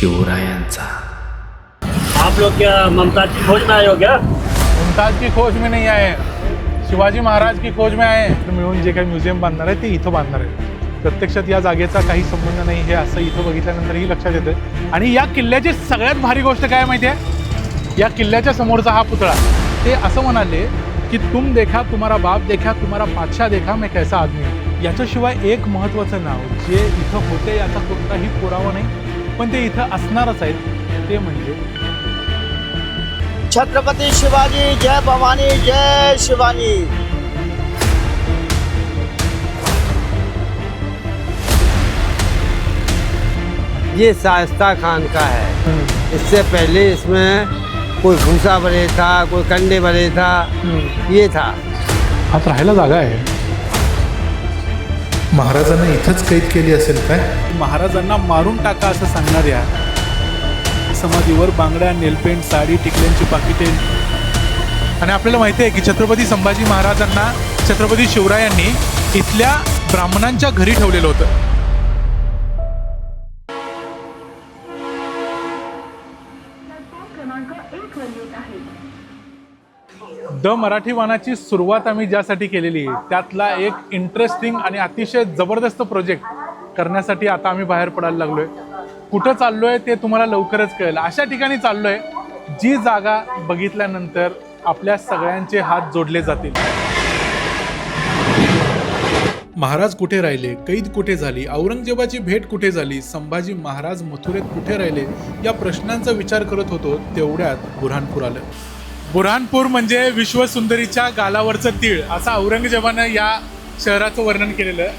शिवरायांचा। आप लोग क्या ममताज की खोज में आए हो क्या? मुमताज की खोज में नहीं आए, शिवाजी महाराज की खोज में आए। मिळून जे काही म्युझियम बांधणार आहे ते इथं बांधणार आहे। प्रत्यक्षात या जागेचा काही संबंध नाही हे असं इथं बघितल्यानंतरही लक्षात येतं। आणि या किल्ल्याची सगळ्यात भारी गोष्ट काय माहिती आहे, या किल्ल्याच्या समोरचा हा पुतळा, ते असं म्हणाले की तुम देखा तुम्हारा बाप देखा तुम्हारा बादशाह देखा मैं कैसा आदमी हूं। याच्याशिवाय एक महत्त्वाचं नाव जे इथं होते याचा कोणताही पुरावा नाही, पण ते इथं असणारच आहेत, ते म्हणजे छत्रपति शिवाजी। जय भवानी जय शिवानी। ये शाइस्ता खान का है। इससे पहले इसमें कोई भूसा भरे था, कोई कंडे भरे था, ये था। हात राहायला जागा आहे। महाराजांना इथंच कैद केली असेल काय? महाराजांना मारून टाका असं सांगणाऱ्या समाधीवर बांगड्या, नेलपेंट, साडी, टिकल्यांची पाकिटे। आणि आपल्याला माहिती आहे की छत्रपती संभाजी महाराजांना छत्रपती शिवरायांनी इथल्या ब्राह्मणांच्या घरी ठेवलेलं होतं। द मराठी वानाची सुरुवात आम्ही ज्यासाठी केलेली आहे त्यातला एक इंटरेस्टिंग आणि अतिशय जबरदस्त प्रोजेक्ट करण्यासाठी आता आम्ही बाहेर पडायला लागलोय। कुठं चाललोय ते तुम्हाला लवकरच कळेल। अशा ठिकाणी चाललोय जी जागा बघितल्यानंतर आपल्या सगळ्यांचे हात जोडले जातील। महाराज कुठे राहिले, कैद कुठे झाली, औरंगजेबाची भेट कुठे झाली, संभाजी महाराज मथुरेत कुठे राहिले, या प्रश्नांचा विचार करत होतो तेवढ्यात बुऱ्हाणपूर आलं। बुऱ्हाणपूर म्हणजे विश्वसुंदरीच्या गालावरचं तीळ असं औरंगजेबानं या शहराचं वर्णन केलेलं।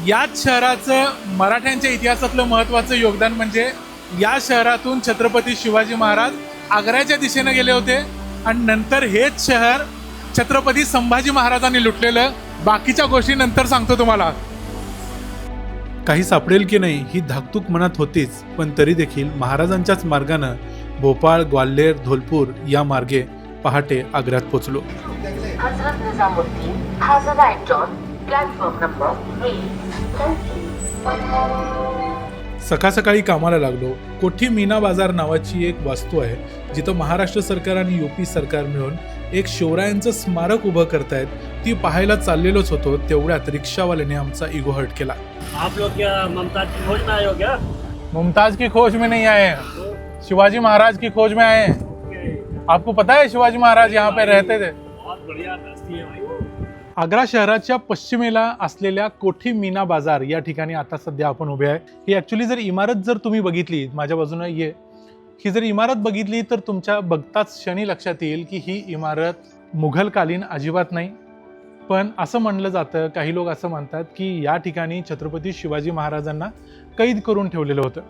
याच शहराचं मराठ्यांच्या इतिहासातलं महत्त्वाचं योगदान म्हणजे या शहरातून छत्रपती शिवाजी महाराज आग्र्याच्या दिशेने गेले होते आणि नंतर हेच शहर छत्रपती संभाजी महाराजांनी लुटलेलं। बाकीच्या गोष्टी नंतर सांगतो तुम्हाला। काही सापडेल की नाही ही धाकधूक मनात होतीच, पण तरी देखील महाराजांच्याच मार्गानं भोपाळ, ग्वाल्हेर, धौलपूर या मार्गे पहाटे आग्र्यात पोचलो। हजरत निजामुद्दीन हाजर एंट्रॉन प्लॅटफॉर्म नंबर 8। सकाळ सकाळी कामाला लागलो। कोठी मीना बाजार नावाची एक वास्तू आहे जिथं महाराष्ट्र सरकार आणि यूपी सरकार मिळून एक शिवरायांचं स्मारक उभं करतायत। ती पाहायला चाललेलोच होतो तेवढ्यात रिक्षावाल्याने आमचा इगो हर्ट केला। आप लोग क्या ममताज की खोज में आए हो क्या? मुमताज की खोज में नहीं आए, शिवाजी महाराज की खोज में आए। आपको पता है शिवाजी महाराज यहाँ पे रहते थे। बहुत बढ़िया हस्ती है भाई। आग्रा शहराच्या पश्चिमेला असलेल्या कोठी मीना बाजार या ठिकाणी आता सध्या आपण उभे आहे। ही ॲक्च्युली जर इमारत जर तुम्ही बघितली, माझ्या बाजूने ये, ही जर इमारत बघितली तर तुमच्या बघताच क्षणी लक्षात येईल की ही इमारत मुघलकालीन अजिबात नाही। पण असं म्हणलं जातं, काही लोक असं म्हणतात की या ठिकाणी छत्रपती शिवाजी महाराजांना कैद करून ठेवलेलं होतं।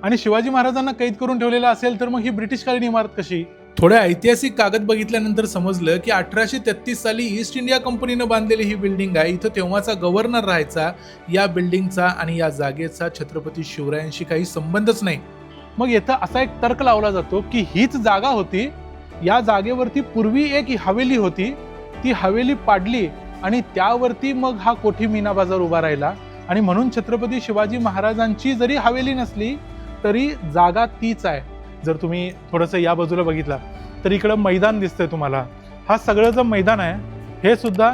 आणि शिवाजी महाराजांना कैद करून ठेवलेलं असेल तर मग ही ब्रिटिशकालीन इमारत कशी? थोड्या ऐतिहासिक कागद बघितल्यानंतर समजलं की 1833 साली ईस्ट इंडिया कंपनीनं बांधलेली ही बिल्डिंग आहे। इथं तेव्हाचा गव्हर्नर राहायचा। या बिल्डिंगचा आणि या जागेचा छत्रपती शिवरायांशी काही संबंधच नाही। मग इथं असा एक तर्क लावला जातो की हीच जागा होती, या जागेवरती पूर्वी एक हवेली होती, ती हवेली पाडली आणि त्यावरती मग हा कोठी मीना बाजार उभा राहिला। आणि म्हणून छत्रपती शिवाजी महाराजांची जरी हवेली नसली तरी जागा तीच आहे। जर तुम्ही थोडंसं या बाजूला बघितला तर इकडं मैदान दिसतंय तुम्हाला। हा सगळं जे मैदान आहे हे सुद्धा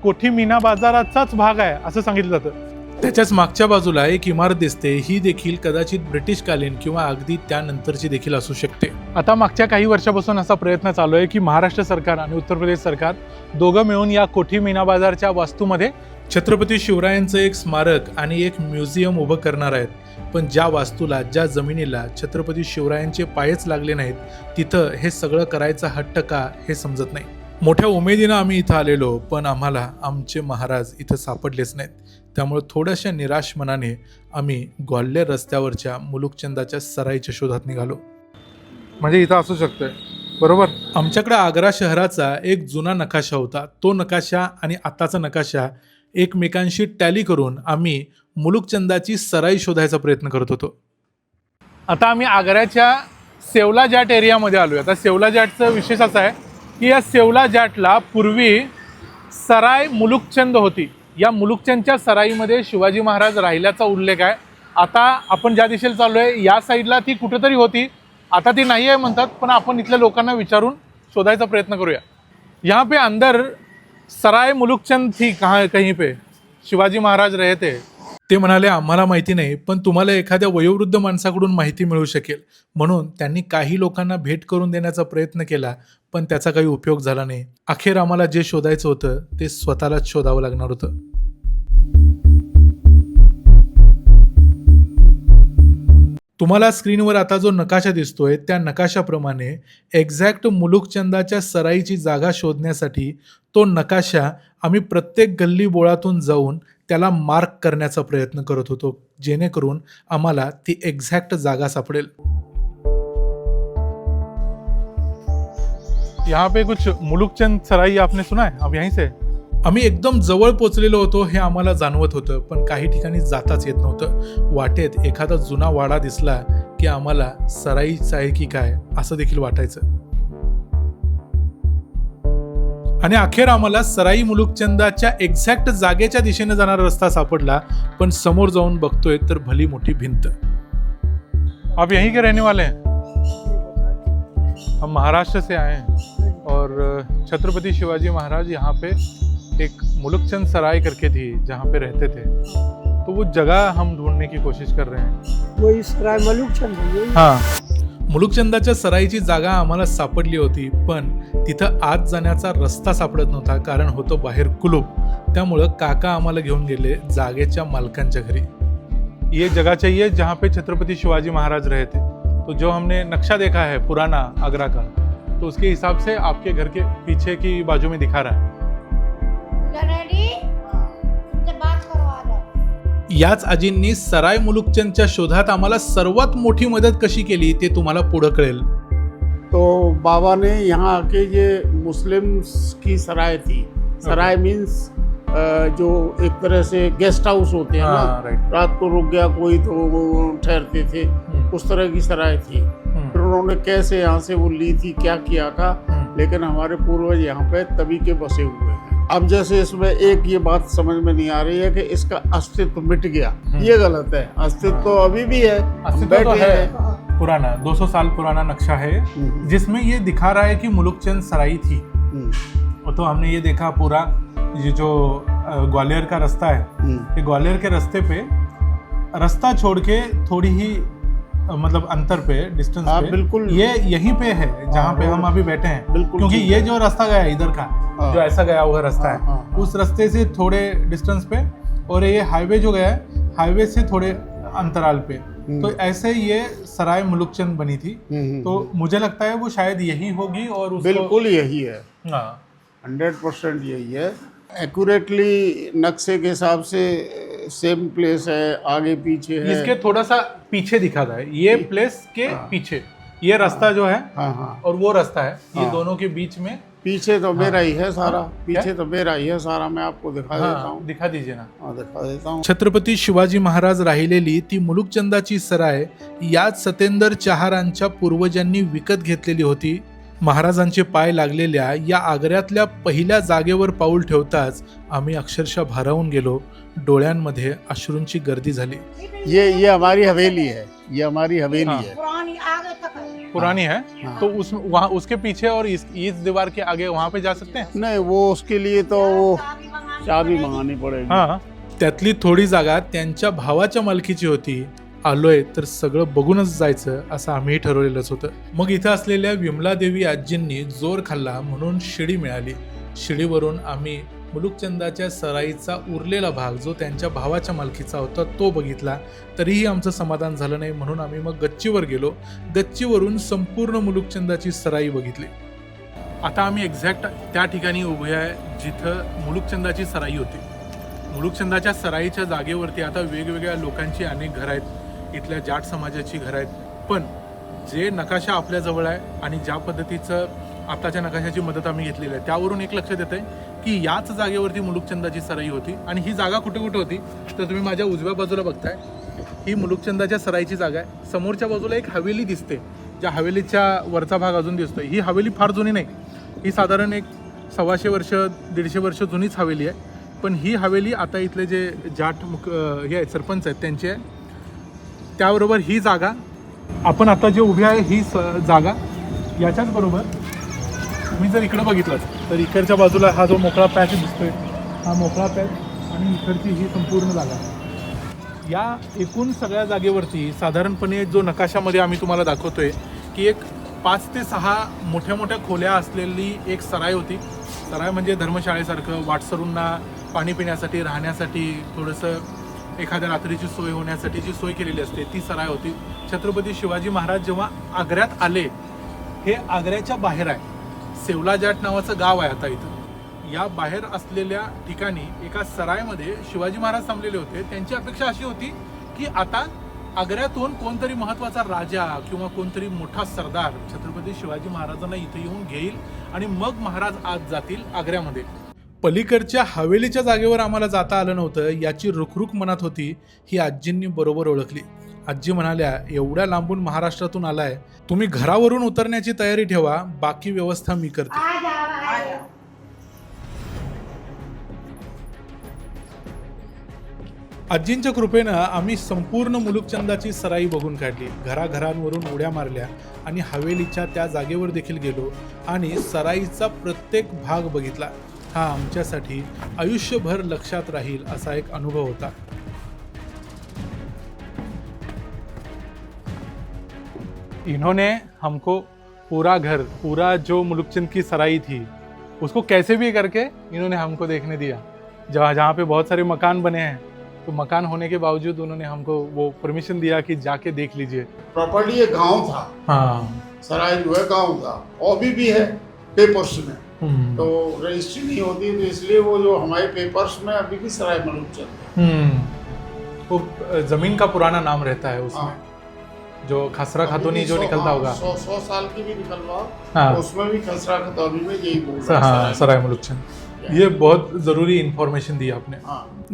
कोठी मीना बाजाराचाच भाग आहे असं सांगितलं जातं। त्याच्याच मागच्या बाजूला एक इमारत दिसते, ही देखील कदाचित ब्रिटिशकालीन किंवा अगदी त्यानंतरची देखील असू शकते। आता मागच्या काही वर्षापासून असा प्रयत्न चालू आहे की महाराष्ट्र सरकार आणि उत्तर प्रदेश सरकार दोघं मिळून या कोठी मीना बाजारच्या वास्तूमध्ये छत्रपती शिवरायांचं एक स्मारक आणि एक म्युझियम उभं करणार आहेत। पण ज्या वास्तूला, ज्या जमिनीला छत्रपती शिवरायांचे पायच लागले नाहीत तिथं हे सगळं करायचा हट्ट का हे समजत नाही। मोठ्या उमेदीनं आम्ही इथं आलेलो, पण आम्हाला आमचे महाराज इथं सापडलेच नाहीत। त्यामुळे थोड्याशा निराश मनाने आम्ही ग्वाल्हेर रस्त्यावरच्या मुलुकचंदाच्या सराईच्या शोधात निघालो। म्हणजे इथं असू शकतंय, बरोबर? आमच्याकडे आग्रा शहराचा एक जुना नकाशा होता। तो नकाशा आणि आताचा नकाशा एकमेकांशी टॅली करून आम्ही मुलुकचंदाची सराई शोधायचा प्रयत्न करत होतो। आता आम्ही आग्र्याच्या सेवला जाट एरियामध्ये आलो आहे। आता सेवला जाटचं विशेष असं आहे की या सेवला जाटला पूर्वी सराय मुलुकचंद होती। या मुलुकचंदच्या सराईमध्ये शिवाजी महाराज राहिल्याचा उल्लेख आहे। आता आपण ज्या दिशेला चाललोय या साईडला ती कुठेतरी होती, आता ती नाही आहे म्हणतात, पण आपण इथल्या लोकांना विचारून शोधायचा प्रयत्न करूया. यहाँ पे अंदर सराय मुलुकचंद थी कहीं पे शिवाजी महाराज रहे थे. ते म्हणाले आम्हाला माहिती नाही, पण तुम्हाला एखाद्या वयोवृद्ध माणसाकडून माहिती मिळू शकेल. म्हणून त्यांनी काही लोकांना भेट करून देण्याचा प्रयत्न केला, पण त्याचा काही उपयोग झाला नाही. अखेर आम्हाला जे शोधायचं होतं ते स्वतःलाच शोधावं लागणार होतं. तुम्हाला स्क्रीनवर आता जो नकाशा दिसतोय त्या नकाशाप्रमाणे एक्झॅक्ट मुलुकचंदाच्या सराईची जागा शोधण्यासाठी तो नकाशा आम्ही प्रत्येक गल्ली बोळातून जाऊन त्याला मार्क करण्याचा प्रयत्न करत होतो, जेणेकरून आम्हाला ती एक्झॅक्ट जागा सापडेल. यहाँ पे कुछ मुलुकचंद सराई आपने सुना है? अब यहीं से आम्ही एकदम जवळ पोचलेलो होतो हे आम्हाला जाणवत होतं, पण काही ठिकाणी जाताच येत नव्हतं. वाटेत एखादा जुना वाडा दिसला की आम्हाला सराईच आहे की काय असं देखील वाटायचं. आणि अखेर आम्हाला सराई मुलुकचंदाच्या एक्झॅक्ट जागेच्या दिशेने जाणारा रस्ता सापडला, पण समोर जाऊन बघतोय तर भली मोठी भिंत. आप यहीं के रहने वाले हैं? हम महाराष्ट्र से आए हैं और छत्रपति शिवाजी महाराज यहाँ पे एक मुलुकचंद सराय करके थी जहाँ पे रहते थे, तो वो जगह हम ढूंढने की कोशिश कर रहे हैं. वही सराय मुलुकचंद है. हां, मुलुकचंदाच्या सराईची जागा आम्हाला सापडली होती, पण तिथं आत जाण्याचा रस्ता सापडत नव्हता, कारण होतं बाहेर कुलूप. त्यामुळं काका आम्हाला घेऊन गेले जागेच्या मालकांच्या घरी. ये जगह चाहिए जहाँ पे छत्रपति शिवाजी महाराज रहे थे. तो जो हमने नक्शा देखा है पुराना आगरा का, तो उसके हिसाब से आपके घर के पीछे की बाजू में दिखा रहा है. याच आजींनी सराय मुलुकचंदच्या शोधात आम्हाला सर्वात मोठी मदत कशी केली ते तुम्हाला पुढे कळेल. तो बाबा ने यहाँ आके ये मुस्लिम्स की सराय थी. सराय मीन्स जो एक तरह से गेस्ट हाउस होते हैं ना, राइट. रात को रुक गया कोई तो वो ठहरते थे, उस तरह की सराय थी. फिर उन्होंने कैसे यहाँ से वो ली थी, क्या किया था, लेकिन हमारे पूर्वज यहाँ पे तभी के बसे हुए हैं. अब जैसे इसमें एक ये बात समझ में नहीं आ रही है कि इसका अस्तित्व मिट गया, ये गलत है. अस्तित्व तो अभी भी है, अस्तित्व तो है. पुराना 200 साल पुराना नक्शा है जिसमें ये दिखा रहा है कि मुलुकचंद सराई थी. और तो हमने ये देखा पूरा ये जो ग्वालियर का रास्ता है, ये ग्वालियर के रास्ते पे रास्ता छोड़ के थोड़ी ही मतलब अंतर पे डिस्टेंस पे बिल्कुल ये यहीं पे है जहाँ पे हम अभी बैठे हैं. बिल्कुल, क्योंकि ये जो रास्ता गया है इधर का, जो ऐसा गया हुआ रास्ता है, उस रास्ते से थोड़े डिस्टेंस पे, और ये हाईवे जो गया है हाईवे से थोड़े अंतराल पे. तो ऐसे ये सराय मुलुकचंद बनी थी. तो मुझे लगता है वो शायद यही होगी. और बिल्कुल यही है. हाँ, 100% यही है. एक्यूरेटली नक्शे के हिसाब से सेम प्लेस है, आगे पीछे है. इसके थोड़ा सा पीछे दिखा था ये प्लेस के पीछे ये रास्ता जो है, हाँ, और वो रास्ता है, ये दोनों के बीच में. पीछे तो मेरा ही है सारा. पीछे तो मेरा ही है सारा. मैं आपको दिखा देता हूँ. दिखा दीजिए ना. हाँ, दिखा देता हूँ. छत्रपती शिवाजी महाराज राहिलेली ती मुलुकचंदाची सराय याच सतेंदर चहारांच्या पूर्वजांनी विकत घेतलेली होती. महाराजांचे पाय लागलेल्या या आग्र्यातल्या पहिल्या जागेवर पाऊल ठेवताच आम्ही अक्षरशः भारावून गेलो. डोळ्यांमध्ये अश्रूंची गर्दी झाली. ये हमारी हवेली है. ये हमारी हवेली है. पुरानी आगे तक है. पुरानी है. तो उस वहाँ उसके पीछे और इस दीवार के आगे वहाँ पे जा सकते हैं. नहीं, वो उसके लिए तो वो चाबी मंगानी पड़ेगी. हां, त्यातली थोडी जागा त्यांच्या भावाच्या मालकीची होती. आलोय तर सगळं बघूनच जायचं असं आम्ही ठरवलेलंच होतं. मग इथं असलेल्या विमलादेवी आजींनी जोर खाल्ला म्हणून शिडी मिळाली. शिडीवरून आम्ही मुलुकचंदाच्या सराईचा उरलेला भाग जो त्यांच्या भावाच्या मालकीचा होता तो बघितला. तरीही आमचं समाधान झालं नाही, म्हणून आम्ही मग गच्चीवर गेलो. गच्चीवरून संपूर्ण मुलुकचंदाची सराई बघितली. आता आम्ही एक्झॅक्ट त्या ठिकाणी उभे आहे जिथं मुलुकचंदाची सराई होती. मुलुकचंदाच्या सराईच्या जागेवरती आता वेगवेगळ्या लोकांची अनेक घरं आहेत. इथल्या जाट समाजाची घरं आहेत. पण जे नकाशा आपल्याजवळ आहे आणि ज्या पद्धतीचं आताच्या नकाशाची मदत आम्ही घेतलेली आहे त्यावरून एक लक्षात येतं की याच जागेवरती मुलुकचंदाची सराई होती. आणि ही जागा कुठे कुठे होती तर तुम्ही माझ्या उजव्या बाजूला बघताय, ही मुलुकचंदाच्या सराईची जागा आहे. समोरच्या बाजूला एक हवेली दिसते, ज्या हवेलीच्या वरचा भाग अजून दिसतोय. ही हवेली फार जुनी नाही, ही साधारण एक 125 वर्ष 150 वर्ष जुनीच हवेली आहे. पण ही हवेली आता इथले जे जाट हे आहेत सरपंच आहेत त्यांची आहे. त्याबरोबर ही जागा, आपण आता जे उभे आहे ही जागा, याच्याच बरोबर तुम्ही जर इकडं बघितलं तर इकडच्या बाजूला हा जो मोकळा पॅच दिसतोय, हा मोकळा पॅच आणि इकडची ही संपूर्ण जागा. या एकूण सगळ्या जागेवरती साधारणपणे जो नकाशामध्ये आम्ही तुम्हाला दाखवतोय की एक 5 ते 6 मोठ्या मोठ्या खोल्या असलेली एक सराय होती. सराय म्हणजे धर्मशाळेसारखं, वाटसरूंना पाणी पिण्यासाठी, राहण्यासाठी, थोडंसं एखाद्या रात्रीची सोय होण्यासाठी जी सोय केलेली असते ती सराय होती. छत्रपती शिवाजी महाराज जेव्हा आग्र्यात आले, हे आग्र्याच्या बाहेर आहे, सेवला जाट नावाचं गाव आहे आता इथं. या बाहेर असलेल्या ठिकाणी एका सरायमध्ये शिवाजी महाराज थांबलेले होते. त्यांची अपेक्षा अशी होती की आता आग्र्यातून कोणतरी महत्त्वाचा राजा किंवा कोणतरी मोठा सरदार छत्रपती शिवाजी महाराजांना इथे येऊन घेईल आणि मग महाराज आज जातील आग्र्यामध्ये. पलीकडच्या हवेलीच्या जागेवर आम्हाला जाता आलं नव्हतं याची रुखरुख मनात होती. ही आजींनी बरोबर ओळखली. आजी म्हणाल्या, एवढ्या लांबून महाराष्ट्रातून आलाय, तुम्ही घरावरून उतरण्याची तयारी ठेवा, बाकी व्यवस्था मी करते. आजींच्या कृपेनं आम्ही संपूर्ण मुलुकचंदाची सराई बघून काढली. घराघरांवरून उड्या मारल्या आणि हवेलीच्या त्या जागेवर देखील गेलो आणि सराईचा प्रत्येक भाग बघितला. हा आमच्यासाठी आयुष्यभर लक्षात राहील असा एक अनुभव होता. इन्होंने हमको पूरा घर, पूरा जो मुलुकचंद की सराई थी उसको कैसे भी करके इन्होंने हमको देखने दिया. जहाँ पे बहुत सारे मकान बने हैं, तो मकान होने के बावजूद उन्होंने हमको वो परमिशन दिया कि जाके देख लीजिए. प्रॉपर्टी ये गांव था, हाँ, सराय जो है गांव था, और भी है पेपर्स में, तो रजिस्ट्री नहीं होती, तो इसलिए वो जो हमारे पेपर्स में अभी भी सराय मुलुकचंद. वो जमीन का पुराना नाम रहता है उसमें. हाँ. जो खसरा खातूनी जो निकलता होगा, 100 साल की भी निकलवा, हाँ. उसमें भी खसरा खतौनी में यही बोल रहा है, हाँ, सराय मुलुकचंद. ये बहुत जरूरी इन्फॉर्मेशन दी आपने.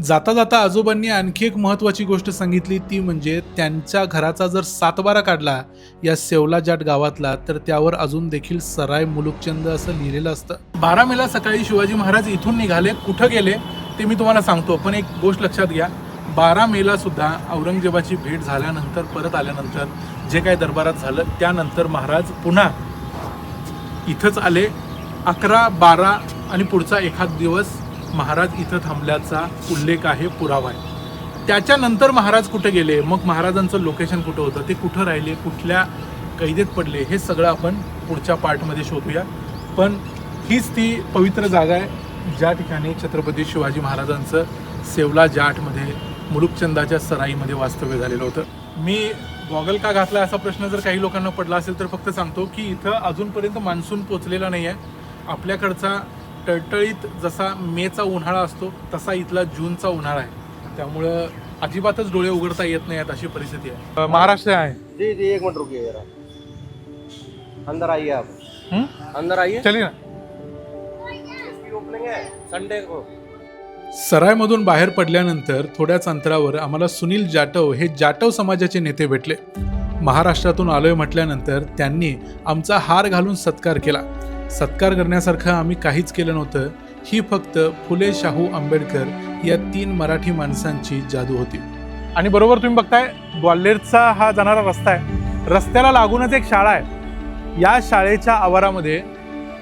जाता जाता आजोबांनी आणखी एक महत्वाची गोष्ट सांगितली, ती म्हणजे त्यांच्या घराचा जर 7बारा काढला या सेवला जाट गावातला, तर त्यावर अजून देखील सराय मुलुकचंद असं लिहिलेलं असतं. 12 मेला सकाळी शिवाजी महाराज इथून निघाले. कुठं गेले ते मी तुम्हाला सांगतो, पण एक गोष्ट लक्षात घ्या, 12 मेला सुद्धा औरंगजेबाची भेट झाल्यानंतर, परत आल्यानंतर जे काही दरबारात झालं त्यानंतर महाराज पुन्हा इथंच आले. 11, 12 आणि पुढचा एखाद दिवस महाराज इथं थांबल्याचा उल्लेख आहे, पुरावा आहे. त्याच्यानंतर महाराज कुठे गेले, मग महाराजांचं लोकेशन कुठं होतं, ते कुठं राहिले, कुठल्या कैदेत पडले, हे सगळं आपण पुढच्या पार्टमध्ये शोधूया. पण हीच ती पवित्र जागा आहे ज्या ठिकाणी छत्रपती शिवाजी महाराजांचं सेवला जाटमध्ये मुलुकचंदाच्या सराईमध्ये वास्तव्य झालेलं होतं. मी गॉगल का घातला असा प्रश्न जर काही लोकांना पडला असेल तर फक्त सांगतो की इथं अजूनपर्यंत मान्सून पोचलेला नाही आहे. आपल्याकडचा टळटळीत जसा मेचा उन्हाळा असतो तसा इथला जूनचा उन्हाळा आहे, त्यामुळं अजिबातच डोळे उघडता येत नाहीत अशी परिस्थिती आहे. महाराष्ट्र आहे. जी जी, एक मिनट रुकिए जरा, अंदर आइए आप. अंदर आइए, चलिए ना. इसकी ओपनिंग है संडे को. सरायमधून बाहेर पडल्यानंतर थोड्याच अंतरावर आम्हाला सुनील जाटव हे जाटव समाजाचे नेते भेटले. महाराष्ट्रातून आलोय म्हटल्यानंतर त्यांनी आमचा हार घालून सत्कार केला. सत्कार करण्यासारखं आम्ही काहीच केलं नव्हतं. ही फक्त फुले शाहू आंबेडकर या 3 मराठी माणसांची जादू होती. आणि बरोबर तुम्ही बघताय ग्वाल्हेरचा हा जाणारा रस्ता आहे. रस्त्याला लागूनच एक शाळा आहे. या शाळेच्या आवारामध्ये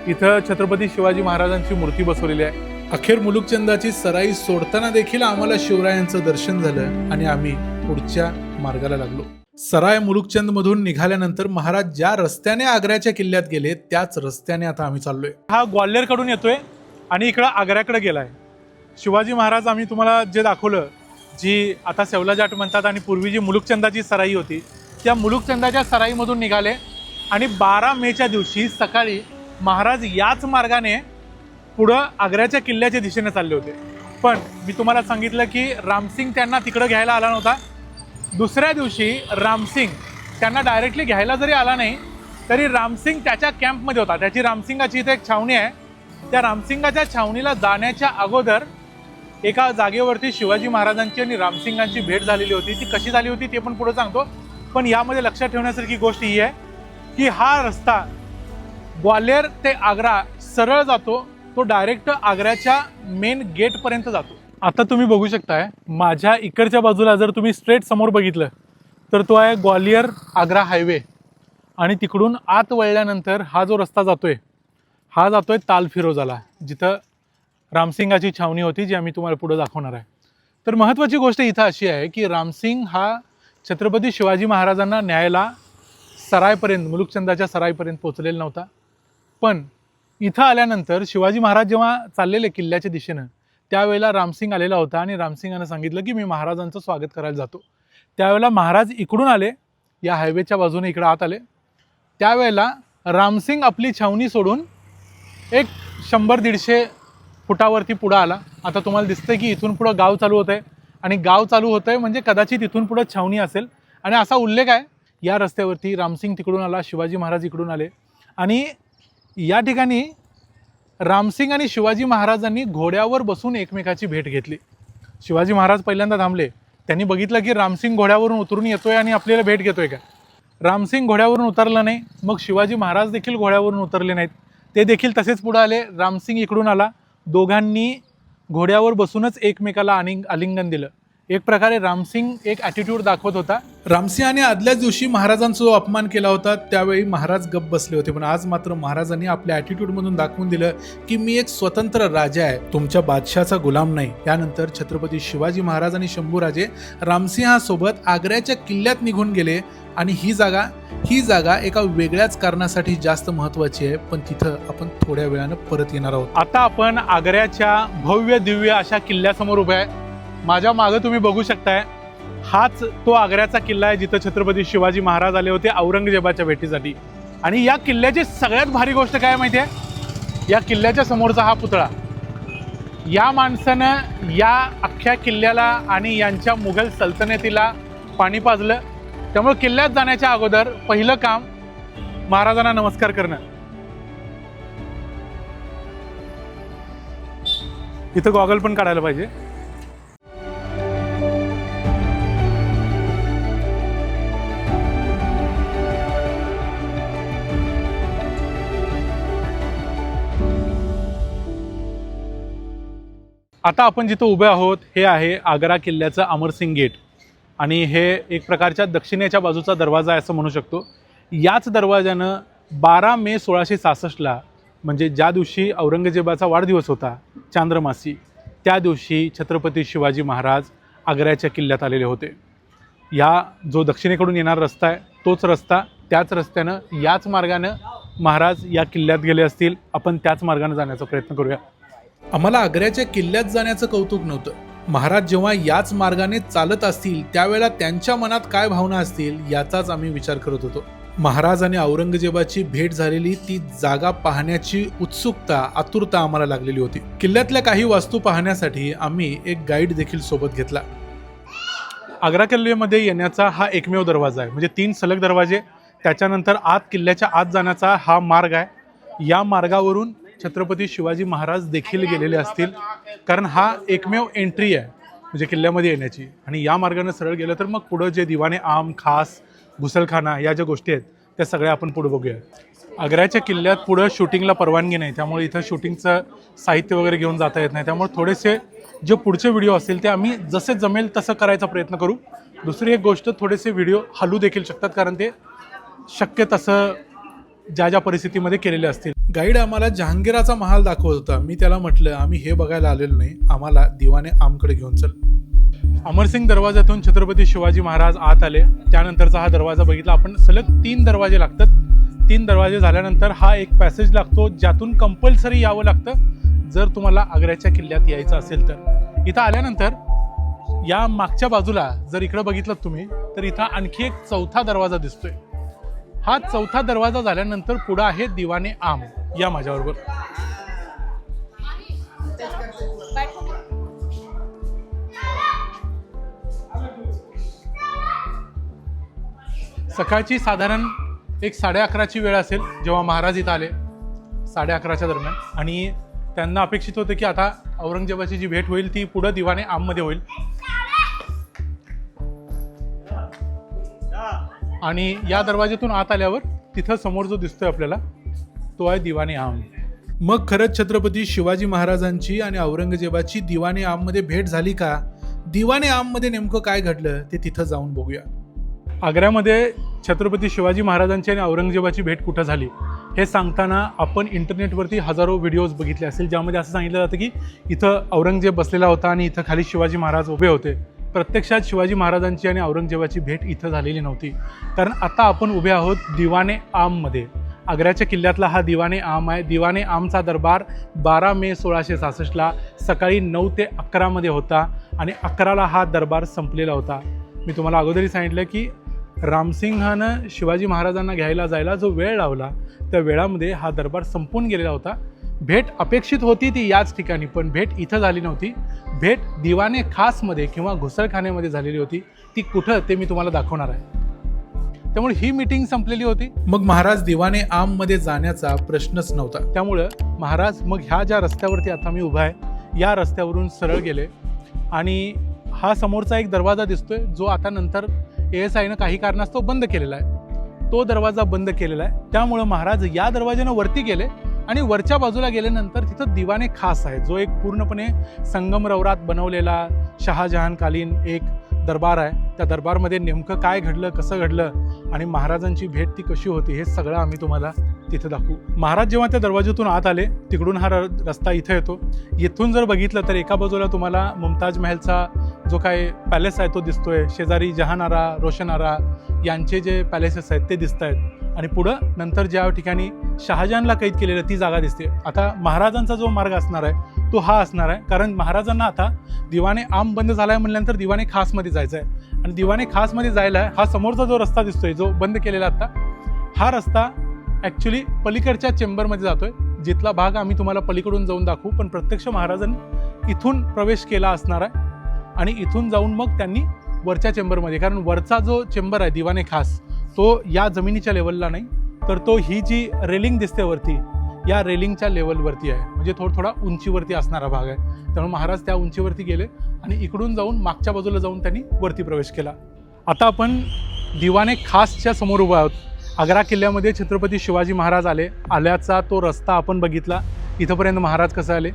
इथं छत्रपती शिवाजी महाराजांची मूर्ती बसवलेली आहे. अखेर मुलुकचंदाची सराई सोडताना देखील आम्हाला शिवरायांचं दर्शन झालं आणि आम्ही पुढच्या मार्गाला लागलो. सराय मुलुकचंद मधून निघाल्यानंतर महाराज ज्या रस्त्याने आग्र्याच्या किल्ल्यात गेले त्याच रस्त्याने आता आम्ही चाललोय. हा ग्वाल्हेर कडून येतोय आणि इकडं आग्र्याकडे गेलाय. शिवाजी महाराज आम्ही तुम्हाला जे दाखवलं, जी आता सेवला जाट म्हणतात आणि पूर्वी जी मुलुकचंदाची सराई होती, त्या मुलुकचंदाच्या सराईमधून निघाले आणि 12 मेच्या दिवशी सकाळी महाराज याच मार्गाने पुढं आग्र्याच्या किल्ल्याच्या दिशेने चालले होते. पण मी तुम्हाला सांगितलं की रामसिंग त्यांना तिकडं घ्यायला आला नव्हता. दुसऱ्या दिवशी रामसिंग त्यांना डायरेक्टली घ्यायला जरी आला नाही तरी रामसिंग त्याच्या कॅम्पमध्ये होता. त्याची रामसिंगाची इथे एक छावणी आहे. त्या रामसिंगाच्या छावणीला जाण्याच्या अगोदर एका जागेवरती शिवाजी महाराजांची आणि रामसिंगांची भेट झालेली होती. ती कशी झाली होती ते पण पुढे सांगतो. पण यामध्ये लक्षात ठेवण्यासारखी गोष्ट ही आहे की हा रस्ता ग्वाल्हेर ते आग्रा सरळ जातो. तो डायरेक्ट आग्र्याच्या मेन गेटपर्यंत जातो. आता तुम्ही बघू शकताय माझ्या इकडच्या बाजूला जर तुम्ही स्ट्रेट समोर बघितलं तर तो आहे ग्वालियर आग्रा हायवे आणि तिकडून आत वळल्यानंतर हा जो रस्ता जातोय हा जातोय ताल फिरोजाला, जिथं रामसिंगाची छावणी होती, जी आम्ही तुम्हाला पुढे दाखवणार आहे. तर महत्त्वाची गोष्ट इथं अशी आहे की रामसिंग हा छत्रपती शिवाजी महाराजांना न्यायला सरायपर्यंत, मुलुकचंदाच्या सरायपर्यंत पोहोचलेला नव्हता. पण इथं आल्यानंतर शिवाजी महाराज जेव्हा चाललेले किल्ल्याच्या दिशेनं त्यावेळेला रामसिंग आलेला होता आणि रामसिंगानं सांगितलं की मी महाराजांचं स्वागत करायला जातो. त्यावेळेला महाराज इकडून आले, या हायवेच्या बाजूने इकडं आत आले. त्यावेळेला रामसिंग आपली छावणी सोडून एक 100-150 फुटावरती पुढं आला. आता तुम्हाला दिसतंय की इथून पुढं गाव चालू होतं आहे आणि गाव चालू होतं आहे म्हणजे कदाचित इथून पुढं छावणी असेल. आणि असा उल्लेख आहे या रस्त्यावरती रामसिंग तिकडून आला, शिवाजी महाराज इकडून आले आणि या ठिकाणी रामसिंग आणि शिवाजी महाराजांनी घोड्यावर बसून एकमेकाची भेट घेतली. शिवाजी महाराज पहिल्यांदा थांबले. त्यांनी बघितलं की रामसिंग घोड्यावरून उतरून येतोय आणि आपल्याला भेट घेतोय का. रामसिंग घोड्यावरून उतरला नाही, मग शिवाजी महाराज देखील घोड्यावरून उतरले नाहीत, ते देखील तसेच पुढे आले. रामसिंग इकडून आला, दोघांनी घोड्यावर बसूनच एकमेकाला आलिंगन दिलं. एक प्रकारे रामसिंग एक ॲटिट्यूड दाखवत होता. रामसिंहाने आदल्याच दिवशी महाराजांचा जो अपमान केला होता त्यावेळी महाराज गप्प बसले होते, पण आज मात्र महाराजांनी आपल्या ॲटिट्यूडमधून दाखवून दिलं की मी एक स्वतंत्र राजा आहे, तुमच्या बादशाचा गुलाम नाही. त्यानंतर छत्रपती शिवाजी महाराज आणि शंभूराजे रामसिंहासोबत आग्र्याच्या किल्ल्यात निघून गेले आणि ही जागा एका वेगळ्याच कारणासाठी जास्त महत्त्वाची आहे, पण तिथं आपण थोड्या वेळानं परत येणार आहोत. आता आपण आग्र्याच्या भव्य दिव्य अशा किल्ल्यासमोर उभे आहे. माझ्या मागं तुम्ही बघू शकताय, हाच तो आग्र्याचा किल्ला आहे जिथं छत्रपती शिवाजी महाराज आले होते औरंगजेबाच्या भेटीसाठी. आणि या किल्ल्याची सगळ्यात भारी गोष्ट काय माहिती आहे, या किल्ल्याच्या समोरचा हा पुतळा, या माणसानं या अख्ख्या किल्ल्याला आणि यांच्या मुघल सल्तनतीला पाणी पाजलं. त्यामुळे किल्ल्यात जाण्याच्या अगोदर पहिलं काम महाराजांना नमस्कार करणं. इथं गॉगल पण काढायला पाहिजे. आता आपण जिथं उभे आहोत हे आहे आग्रा किल्ल्याचं अमरसिंग गेट आणि हे एक प्रकारच्या दक्षिणेच्या बाजूचा दरवाजा आहे असं म्हणू शकतो. याच दरवाजानं 12 मे 1666ला, म्हणजे ज्या दिवशी औरंगजेबाचा वाढदिवस होता चांद्रमासी, त्या दिवशी छत्रपती शिवाजी महाराज आग्र्याच्या किल्ल्यात आलेले होते. या जो दक्षिणेकडून येणारा रस्ता आहे तोच रस्ता, त्याच रस्त्यानं याच मार्गानं महाराज या किल्ल्यात गेले असतील. आपण त्याच मार्गाने जाण्याचा प्रयत्न करूया. आम्हाला आग्र्याच्या किल्ल्यात जाण्याचं कौतुक नव्हतं. महाराज जेव्हा याच मार्गाने चालत असतील त्यावेळेला त्यांच्या मनात काय भावना असतील याचाच आम्ही विचार करत होतो. महाराज आणि औरंगजेबाची भेट झालेली ती जागा पाहण्याची उत्सुकता, आतुरता आम्हाला लागलेली होती. किल्ल्यातल्या काही वास्तू पाहण्यासाठी आम्ही एक गाईड देखील सोबत घेतला. आग्रा किल्ल्यामध्ये येण्याचा हा एकमेव दरवाजा आहे, म्हणजे 3 सलग दरवाजे, त्याच्यानंतर आत किल्ल्याच्या आत जाण्याचा हा मार्ग आहे. या मार्गावरून छत्रपती शिवाजी महाराज देखील गेलेले असतील, कारण हा एकमेव एंट्री आहे म्हणजे किल्ल्यामध्ये येण्याची. आणि या मार्गाने सरळ गेलं तर मग पुढं जे दिवाने आम, खास, घुसलखाना या ज्या गोष्टी आहेत त्या सगळ्या आपण पुढे बघूया. आग्र्याच्या किल्ल्यात पुढं शूटिंगला परवानगी नाही, त्यामुळे इथं शूटिंगचं साहित्य वगैरे घेऊन जाता येत नाही. त्यामुळे थोडेसे जे पुढचे व्हिडिओ असतील ते आम्ही जसे जमेल तसं करायचा प्रयत्न करू. दुसरी एक गोष्ट, थोडेसे व्हिडिओ हलू देखील शकतात, कारण ते शक्य तसं ज्या परिस्थितीमध्ये केलेले असतील. गाईड आम्हाला जहांगीराचा महाल दाखवत होता. मी त्याला म्हटलं आम्ही हे बघायला आलेलो नाही, आम्हाला दिवाने आमकडे घेऊन चल. अमरसिंग दरवाजातून छत्रपती शिवाजी महाराज आत आले. त्यानंतरचा हा दरवाजा बघितला आपण. सलग 3 दरवाजे लागतात. 3 दरवाजे झाल्यानंतर हा एक पॅसेज लागतो ज्यातून कंपल्सरी यावं लागतं जर तुम्हाला आग्र्याच्या किल्ल्यात यायचं असेल तर. इथं आल्यानंतर या मागच्या बाजूला जर इकडं बघितलं तुम्ही तर इथं आणखी एक 4था दरवाजा दिसतोय. हा 4था दरवाजा झाल्यानंतर पुढं आहे दिवाने आम. या माझ्याबरोबर. सकाळची साधारण एक 11:30ची वेळ असेल जेव्हा महाराज इथं आले, 11:30च्या दरम्यान. आणि त्यांना अपेक्षित होतं की आता औरंगजेबाची जी भेट होईल ती पुढं दिवाने आममध्ये होईल. आणि या दरवाज्यातून आत आल्यावर तिथं समोर जो दिसतोय आपल्याला तो आहे दिवाने आम. मग खरंच छत्रपती शिवाजी महाराजांची आणि औरंगजेबाची दिवाने आममध्ये भेट झाली का? दिवाने आममध्ये नेमकं काय घडलं ते तिथं जाऊन बघूया. आग्र्यामध्ये छत्रपती शिवाजी महाराजांची आणि औरंगजेबाची भेट कुठं झाली हे सांगताना आपण इंटरनेटवरती हजारो व्हिडिओज बघितले असेल, ज्यामध्ये असं सांगितलं जातं की इथं औरंगजेब बसलेला होता आणि इथं खाली शिवाजी महाराज उभे होते. प्रत्यक्षात शिवाजी महाराजांची आणि औरंगजेबाची भेट इथं झालेली नव्हती. कारण आता आपण उभे आहोत दिवाने आममध्ये. आग्र्याच्या किल्ल्यातला हा दिवाने आम आहे. दिवाने आमचा दरबार 12 मे 1666ला सकाळी 9 ते 11 मध्ये होता आणि 11ला हा दरबार संपलेला होता. मी तुम्हाला अगोदरही सांगितलं की रामसिंहानं शिवाजी महाराजांना घ्यायला जायला जो वेळ लावला त्या वेळामध्ये हा दरबार संपून गेलेला होता. भेट अपेक्षित होती ती याच ठिकाणी, पण भेट इथं झाली नव्हती. भेट दिवाने खासमध्ये किंवा घुसळखान्यामध्ये झालेली होती. ती कुठं ते मी तुम्हाला दाखवणार आहे. त्यामुळे ही मीटिंग संपलेली होती. मग महाराज दिवाने आम मध्ये जाण्याचा प्रश्नच नव्हता. त्यामुळं महाराज मग ह्या ज्या रस्त्यावरती आता मी उभा आहे या रस्त्यावरून सरळ गेले आणि हा समोरचा एक दरवाजा दिसतोय जो आता नंतर ASIनं काही कारणास्तव बंद केलेला आहे. तो दरवाजा बंद केलेला आहे. त्यामुळं महाराज या दरवाज्यानं वरती गेले आणि वरच्या बाजूला गेल्यानंतर तिथं दिवाने खास आहे, जो एक पूर्णपणे संगमरवरात बनवलेला शहाजहानकालीन एक दरबार आहे. त्या दरबारमध्ये नेमकं काय घडलं, कसं घडलं आणि महाराजांची भेट ती कशी होती हे सगळं आम्ही तुम्हाला तिथे दाखवू. महाराज जेव्हा त्या दरवाज्यातून आत आले तिकडून हा रस्ता इथे येतो. इथून जर बघितलं तर एका बाजूला तुम्हाला मुमताज महलचा जो काय पॅलेस आहे तो दिसतोय. शेजारी जहानारा, रोशनारा यांचे जे पॅलेसेस आहेत ते दिसत आहेत आणि पुढं नंतर ज्या ठिकाणी शहाजहानला कैद केलेलं ती जागा दिसते. आता महाराजांचा जो मार्ग असणार आहे तो हा असणार आहे, कारण महाराजांना आता दिवाने आम बंद झाला आहे म्हणल्यानंतर दिवाने खासमध्ये जायचं आहे आणि दिवाने खासमध्ये जायला हा समोरचा जो रस्ता दिसतोय जो बंद केलेला आता, हा रस्ता ॲक्च्युली पलीकडच्या चेंबरमध्ये जातोय, जिथला भाग आम्ही तुम्हाला पलीकडून जाऊन दाखवू. पण प्रत्यक्ष महाराजांनी इथून प्रवेश केला असणार आहे आणि इथून जाऊन मग त्यांनी वरच्या चेंबरमध्ये, कारण वरचा जो चेंबर आहे दिवाने खास तो या जमिनीच्या लेवलला नाही, तर तो ही जी रेलिंग दिसते वरती या रेलिंगच्या लेवलवरती आहे, म्हणजे थोडा उंचीवरती असणारा भाग आहे. त्यामुळे महाराज त्या उंचीवरती गेले आणि इकडून जाऊन मागच्या बाजूला जाऊन त्यांनी वरती प्रवेश केला. आता आपण दिवाने खासच्या समोर उभा आहोत. आग्रा किल्ल्यामध्ये छत्रपती शिवाजी महाराज आल्याचा तो रस्ता आपण बघितला. इथंपर्यंत महाराज कसे आले.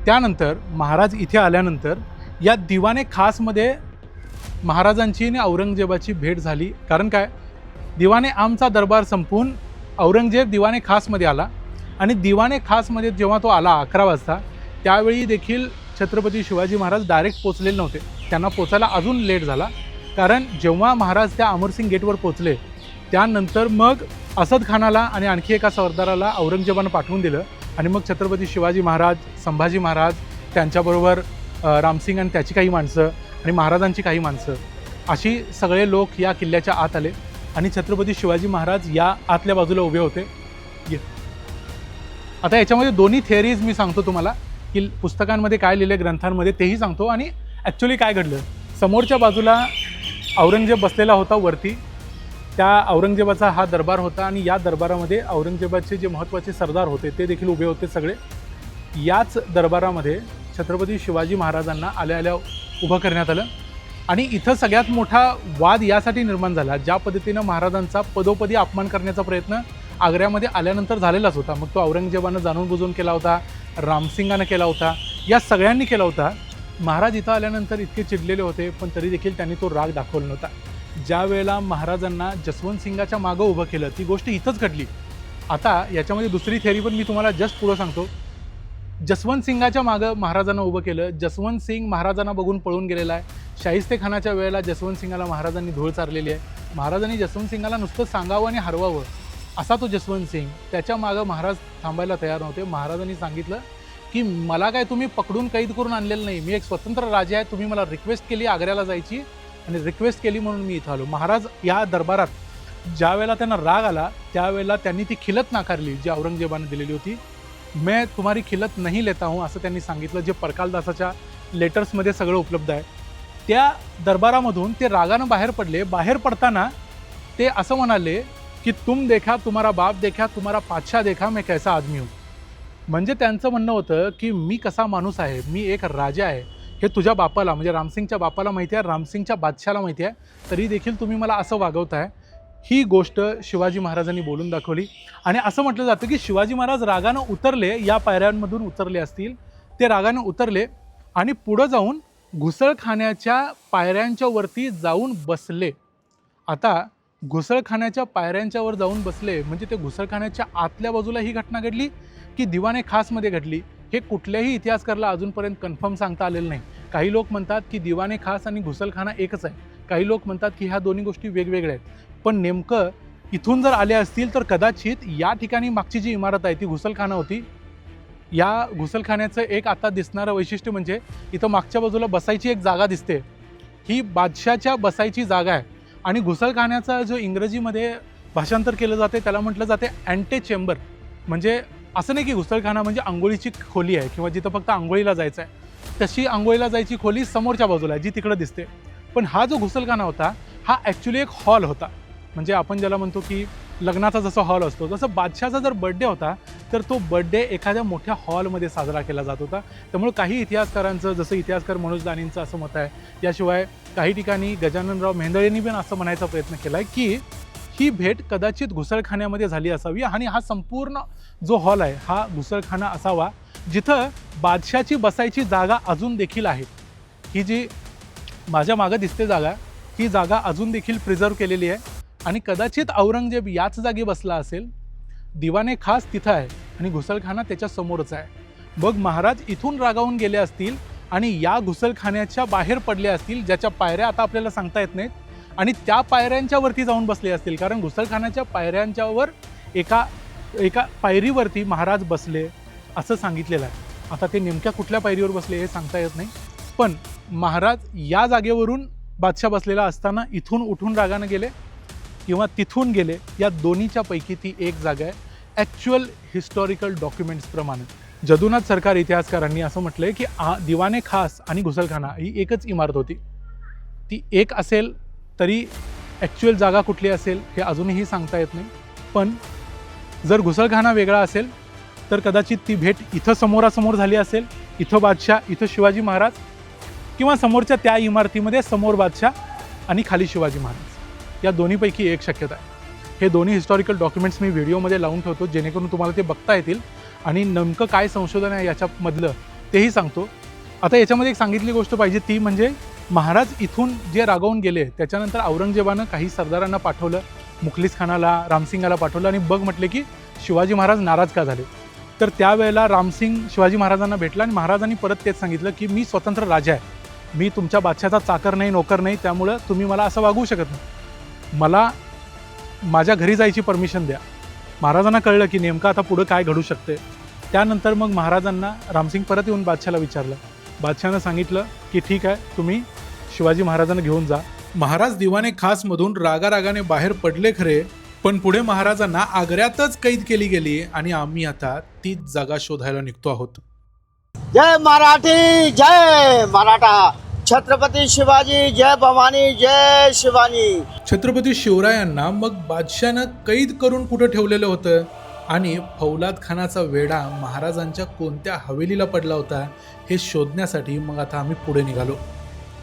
त्यानंतर महाराज इथे आल्यानंतर या दिवाने खासमध्ये महाराजांची आणि औरंगजेबाची भेट झाली. कारण काय, दिवाने आमचा दरबार संपून औरंगजेब दिवाने खासमध्ये आला आणि दिवाने खासमध्ये जेव्हा तो आला 11 वाजता त्यावेळी देखील छत्रपती शिवाजी महाराज डायरेक्ट पोचलेले नव्हते. त्यांना पोचायला अजून लेट झाला, कारण जेव्हा महाराज त्या अमरसिंग गेटवर पोचले त्यानंतर मग असद खानाला आणि आणखी एका सरदाराला औरंगजेबानं पाठवून दिलं आणि मग छत्रपती शिवाजी महाराज, संभाजी महाराज, त्यांच्याबरोबर रामसिंग आणि त्याची काही माणसं आणि महाराजांची काही माणसं अशी सगळे लोक या किल्ल्याच्या आत आले आणि छत्रपती शिवाजी महाराज या आतल्या बाजूला उभे होते. आता याच्यामध्ये दोन्ही थिअरीज मी सांगतो तुम्हाला, की पुस्तकांमध्ये काय लिहिले, ग्रंथांमध्ये तेही सांगतो आणि ॲक्च्युली काय घडलं. समोरच्या बाजूला औरंगजेब बसलेला होता वरती. त्या औरंगजेबाचा हा दरबार होता आणि या दरबारामध्ये औरंगजेबाचे जे महत्त्वाचे सरदार होते ते देखील उभे होते सगळे. याच दरबारामध्ये छत्रपती शिवाजी महाराजांना आल्या उभं करण्यात आलं आणि इथं सगळ्यात मोठा वाद यासाठी निर्माण झाला, ज्या पद्धतीनं महाराजांचा पदोपदी अपमान करण्याचा प्रयत्न आग्र्यामध्ये आल्यानंतर झालेलाच होता. मग तो औरंगजेबानं जाणून बुजून केला होता, रामसिंगानं केला होता, या सगळ्यांनी केला होता. महाराज इथं आल्यानंतर इतके चिडलेले होते, पण तरी देखील त्यांनी तो राग दाखवला नव्हता. ज्या वेळेला महाराजांना जसवंत सिंगाच्या मागं उभं केलं ती गोष्ट इथंच घडली. आता याच्यामध्ये दुसरी थेअरी पण मी तुम्हाला जस्ट पुढं सांगतो. जसवंत सिंगाच्या मागं महाराजांना उभं केलं. जसवंत सिंग महाराजांना बघून पळून गेलेला आहे. शाहिस्तेखानाच्या वेळेला जसवंत सिंगाला महाराजांनी धूळ चारलेली आहे. महाराजांनी जसवंत सिंगाला नुसतं सांगावं आणि हरवावं असा तो जसवंत सिंग. त्याच्या मागं महाराज थांबायला तयार नव्हते. महाराजांनी सांगितलं की मला काय तुम्ही पकडून कैद करून आणलेलं नाही, मी एक स्वतंत्र राजा आहे, तुम्ही मला रिक्वेस्ट केली आग्र्याला जायची आणि रिक्वेस्ट केली म्हणून मी इथं आलो. महाराज या दरबारात ज्या वेळेला त्यांना राग आला त्यावेळेला त्यांनी ती खिलत नाकारली जी औरंगजेबाने दिलेली होती. मैं तुम्हारी खिलत नहीं लेता हूँ असं त्यांनी सांगितलं, जे परकालदासाच्या लेटर्समध्ये सगळं उपलब्ध आहे. त्या दरबारामधून ते रागानं बाहेर पडले. बाहेर पडताना ते असं म्हणाले की तुम देखा तुम्हारा बाप देखा तुम्हारा पातशाह देखा मैं कैसा आदमी हूँ. म्हणजे त्यांचं म्हणणं होतं की मी कसा माणूस आहे, मी एक राजा आहे, हे तुझ्या बापाला म्हणजे रामसिंगच्या बापाला माहिती आहे, रामसिंगच्या बादशाला माहिती आहे, तरी देखील तुम्ही मला असं वागवताय. ही गोष्ट शिवाजी महाराजांनी बोलून दाखवली आणि असं म्हटलं जातं की शिवाजी महाराज रागानं उतरले, या पायऱ्यांमधून उतरले असतील, ते रागानं उतरले आणि पुढं जाऊन घुसळखान्याच्या पायऱ्यांच्या वरती जाऊन बसले आता घुसळखान्याच्या पायऱ्यांच्यावर जाऊन बसले म्हणजे ते घुसळखान्याच्या आतल्या बाजूला ही घटना घडली की दिवाने खासमध्ये घडली, हे कुठल्याही इतिहासकाराला अजूनपर्यंत कन्फर्म सांगता आलेलं नाही. काही लोक म्हणतात की दिवाने खास आणि घुसळखाना एकच आहे, काही लोक म्हणतात की ह्या दोन्ही गोष्टी वेगवेगळ्या आहेत. पण नेमकं इथून जर आले असतील तर कदाचित या ठिकाणी मागची जी इमारत आहे ती घुसळखाना होती. या घुसळखान्याचं एक आता दिसणारं वैशिष्ट्य म्हणजे इथं मागच्या बाजूला बसायची एक जागा दिसते, ही बादशाच्या बसायची जागा आहे. आणि घुसळखान्याचा जो इंग्रजीमध्ये भाषांतर केलं जाते त्याला म्हटलं जाते अँटे चेंबर. म्हणजे असं नाही की घुसळखाना म्हणजे आंघोळीची खोली आहे किंवा जिथं फक्त आंघोळीला जायचं आहे, तशी आंघोळीला जायची खोली समोरच्या बाजूला आहे जी तिकडं दिसते. पण हा जो घुसळखाना होता हा ॲक्च्युली एक हॉल होता. म्हणजे आपण ज्याला म्हणतो की लग्नाचा जसा हॉल असतो तसं बादशाचा जर बड्डे होता तर तो बड्डे एखाद्या मोठ्या हॉलमध्ये साजरा केला जात होता. त्यामुळे काही इतिहासकारांचं, जसं इतिहासकार मनोज दानींचं असं मत आहे, याशिवाय काही ठिकाणी गजाननराव मेहेंदळेंनी पण असं म्हणायचा प्रयत्न केला आहे की ही भेट कदाचित घुसळखान्यामध्ये झाली असावी आणि हा संपूर्ण जो हॉल आहे हा घुसळखाना असावा, जिथं बादशाची बसायची जागा अजून देखील आहे. ही जी माझ्या मागं दिसते जागा, ही जागा अजून देखील प्रिझर्व केलेली आहे आणि कदाचित औरंगजेब याच जागी बसला असेल. दिवाने खास तिथं आहे आणि घुसळखाना त्याच्या समोरच आहे. मग महाराज इथून रागावून गेले असतील आणि या घुसळखान्याच्या बाहेर पडले असतील, ज्याच्या पायऱ्या आता आपल्याला सांगता येत नाहीत, आणि त्या पायऱ्यांच्या वरती जाऊन बसले असतील, कारण घुसळखान्याच्या पायऱ्यांच्यावर एका पायरीवरती महाराज बसले असं सांगितलेलं आहे. आता ते नेमक्या कुठल्या पायरीवर बसले हे सांगता येत नाही, पण महाराज या जागेवरून बादशाह बसलेला असताना इथून उठून रागानं गेले किंवा तिथून गेले, या दोन्हीच्या पैकी ती एक जागा आहे. ॲक्च्युअल हिस्टॉरिकल डॉक्युमेंट्सप्रमाणे जदुनाथ सरकार इतिहासकारांनी असं म्हटलं आहे की दिवाने खास आणि घुसळखाना ही एकच इमारत होती. ती एक असेल तरी ॲक्च्युअल जागा कुठली असेल हे अजूनही सांगता येत नाही. पण जर घुसळखाना वेगळा असेल तर कदाचित ती भेट इथं समोरासमोर झाली असेल, इथं बादशाह, इथं शिवाजी महाराज, किंवा समोरच्या त्या इमारतीमध्ये समोर बादशाह आणि खाली शिवाजी महाराज, या दोन्हीपैकी एक शक्यता आहे. हे दोन्ही हिस्टॉरिकल डॉक्युमेंट्स मी व्हिडिओमध्ये लावून ठेवतो जेणेकरून तुम्हाला ते बघता येतील आणि नेमकं काय संशोधन आहे याच्यामधलं तेही सांगतो. आता याच्यामध्ये एक सांगितली गोष्ट पाहिजे ती म्हणजे महाराज इथून जे रागावून गेले त्याच्यानंतर औरंगजेबानं काही सरदारांना पाठवलं, मुखलिस खानाला, रामसिंगाला पाठवलं आणि बघ म्हटले की शिवाजी महाराज नाराज का झाले. तर त्यावेळेला रामसिंग शिवाजी महाराजांना भेटला आणि महाराजांनी परत तेच सांगितलं की मी स्वतंत्र राजा आहे, मी तुमच्या बादशाचा चाकर नाही, नोकर नाही, त्यामुळं तुम्ही मला असं वागवू शकत नाही, मला माझ्या घरी जायची परमिशन द्या. महाराजांना कळलं की नेमकं आता पुढं काय घडू शकते. त्यानंतर मग महाराजांना रामसिंग परत येऊन बादशाला विचारलं. बादशानं सांगितलं की ठीक आहे, तुम्ही शिवाजी महाराजांना घेऊन जा. महाराज दिवाने खास मधून रागारागाने बाहेर पडले खरे, पण पुढे महाराजांना आग्र्यातच कैद केली गेली आणि आम्ही आता तीच जागा शोधायला निघतो आहोत. जय मराठी, जय मराठा. छत्रपती शिवाजी, जय भवानी, जय शिवानी. छत्रपती शिवरायांना मग बादशानं कैद करून कुठं ठेवलेलं होतं आणि फौलाद खानाचा वेढा महाराजांच्या कोणत्या हवेलीला पडला होता हे शोधण्यासाठी मग आता आम्ही पुढे निघालो.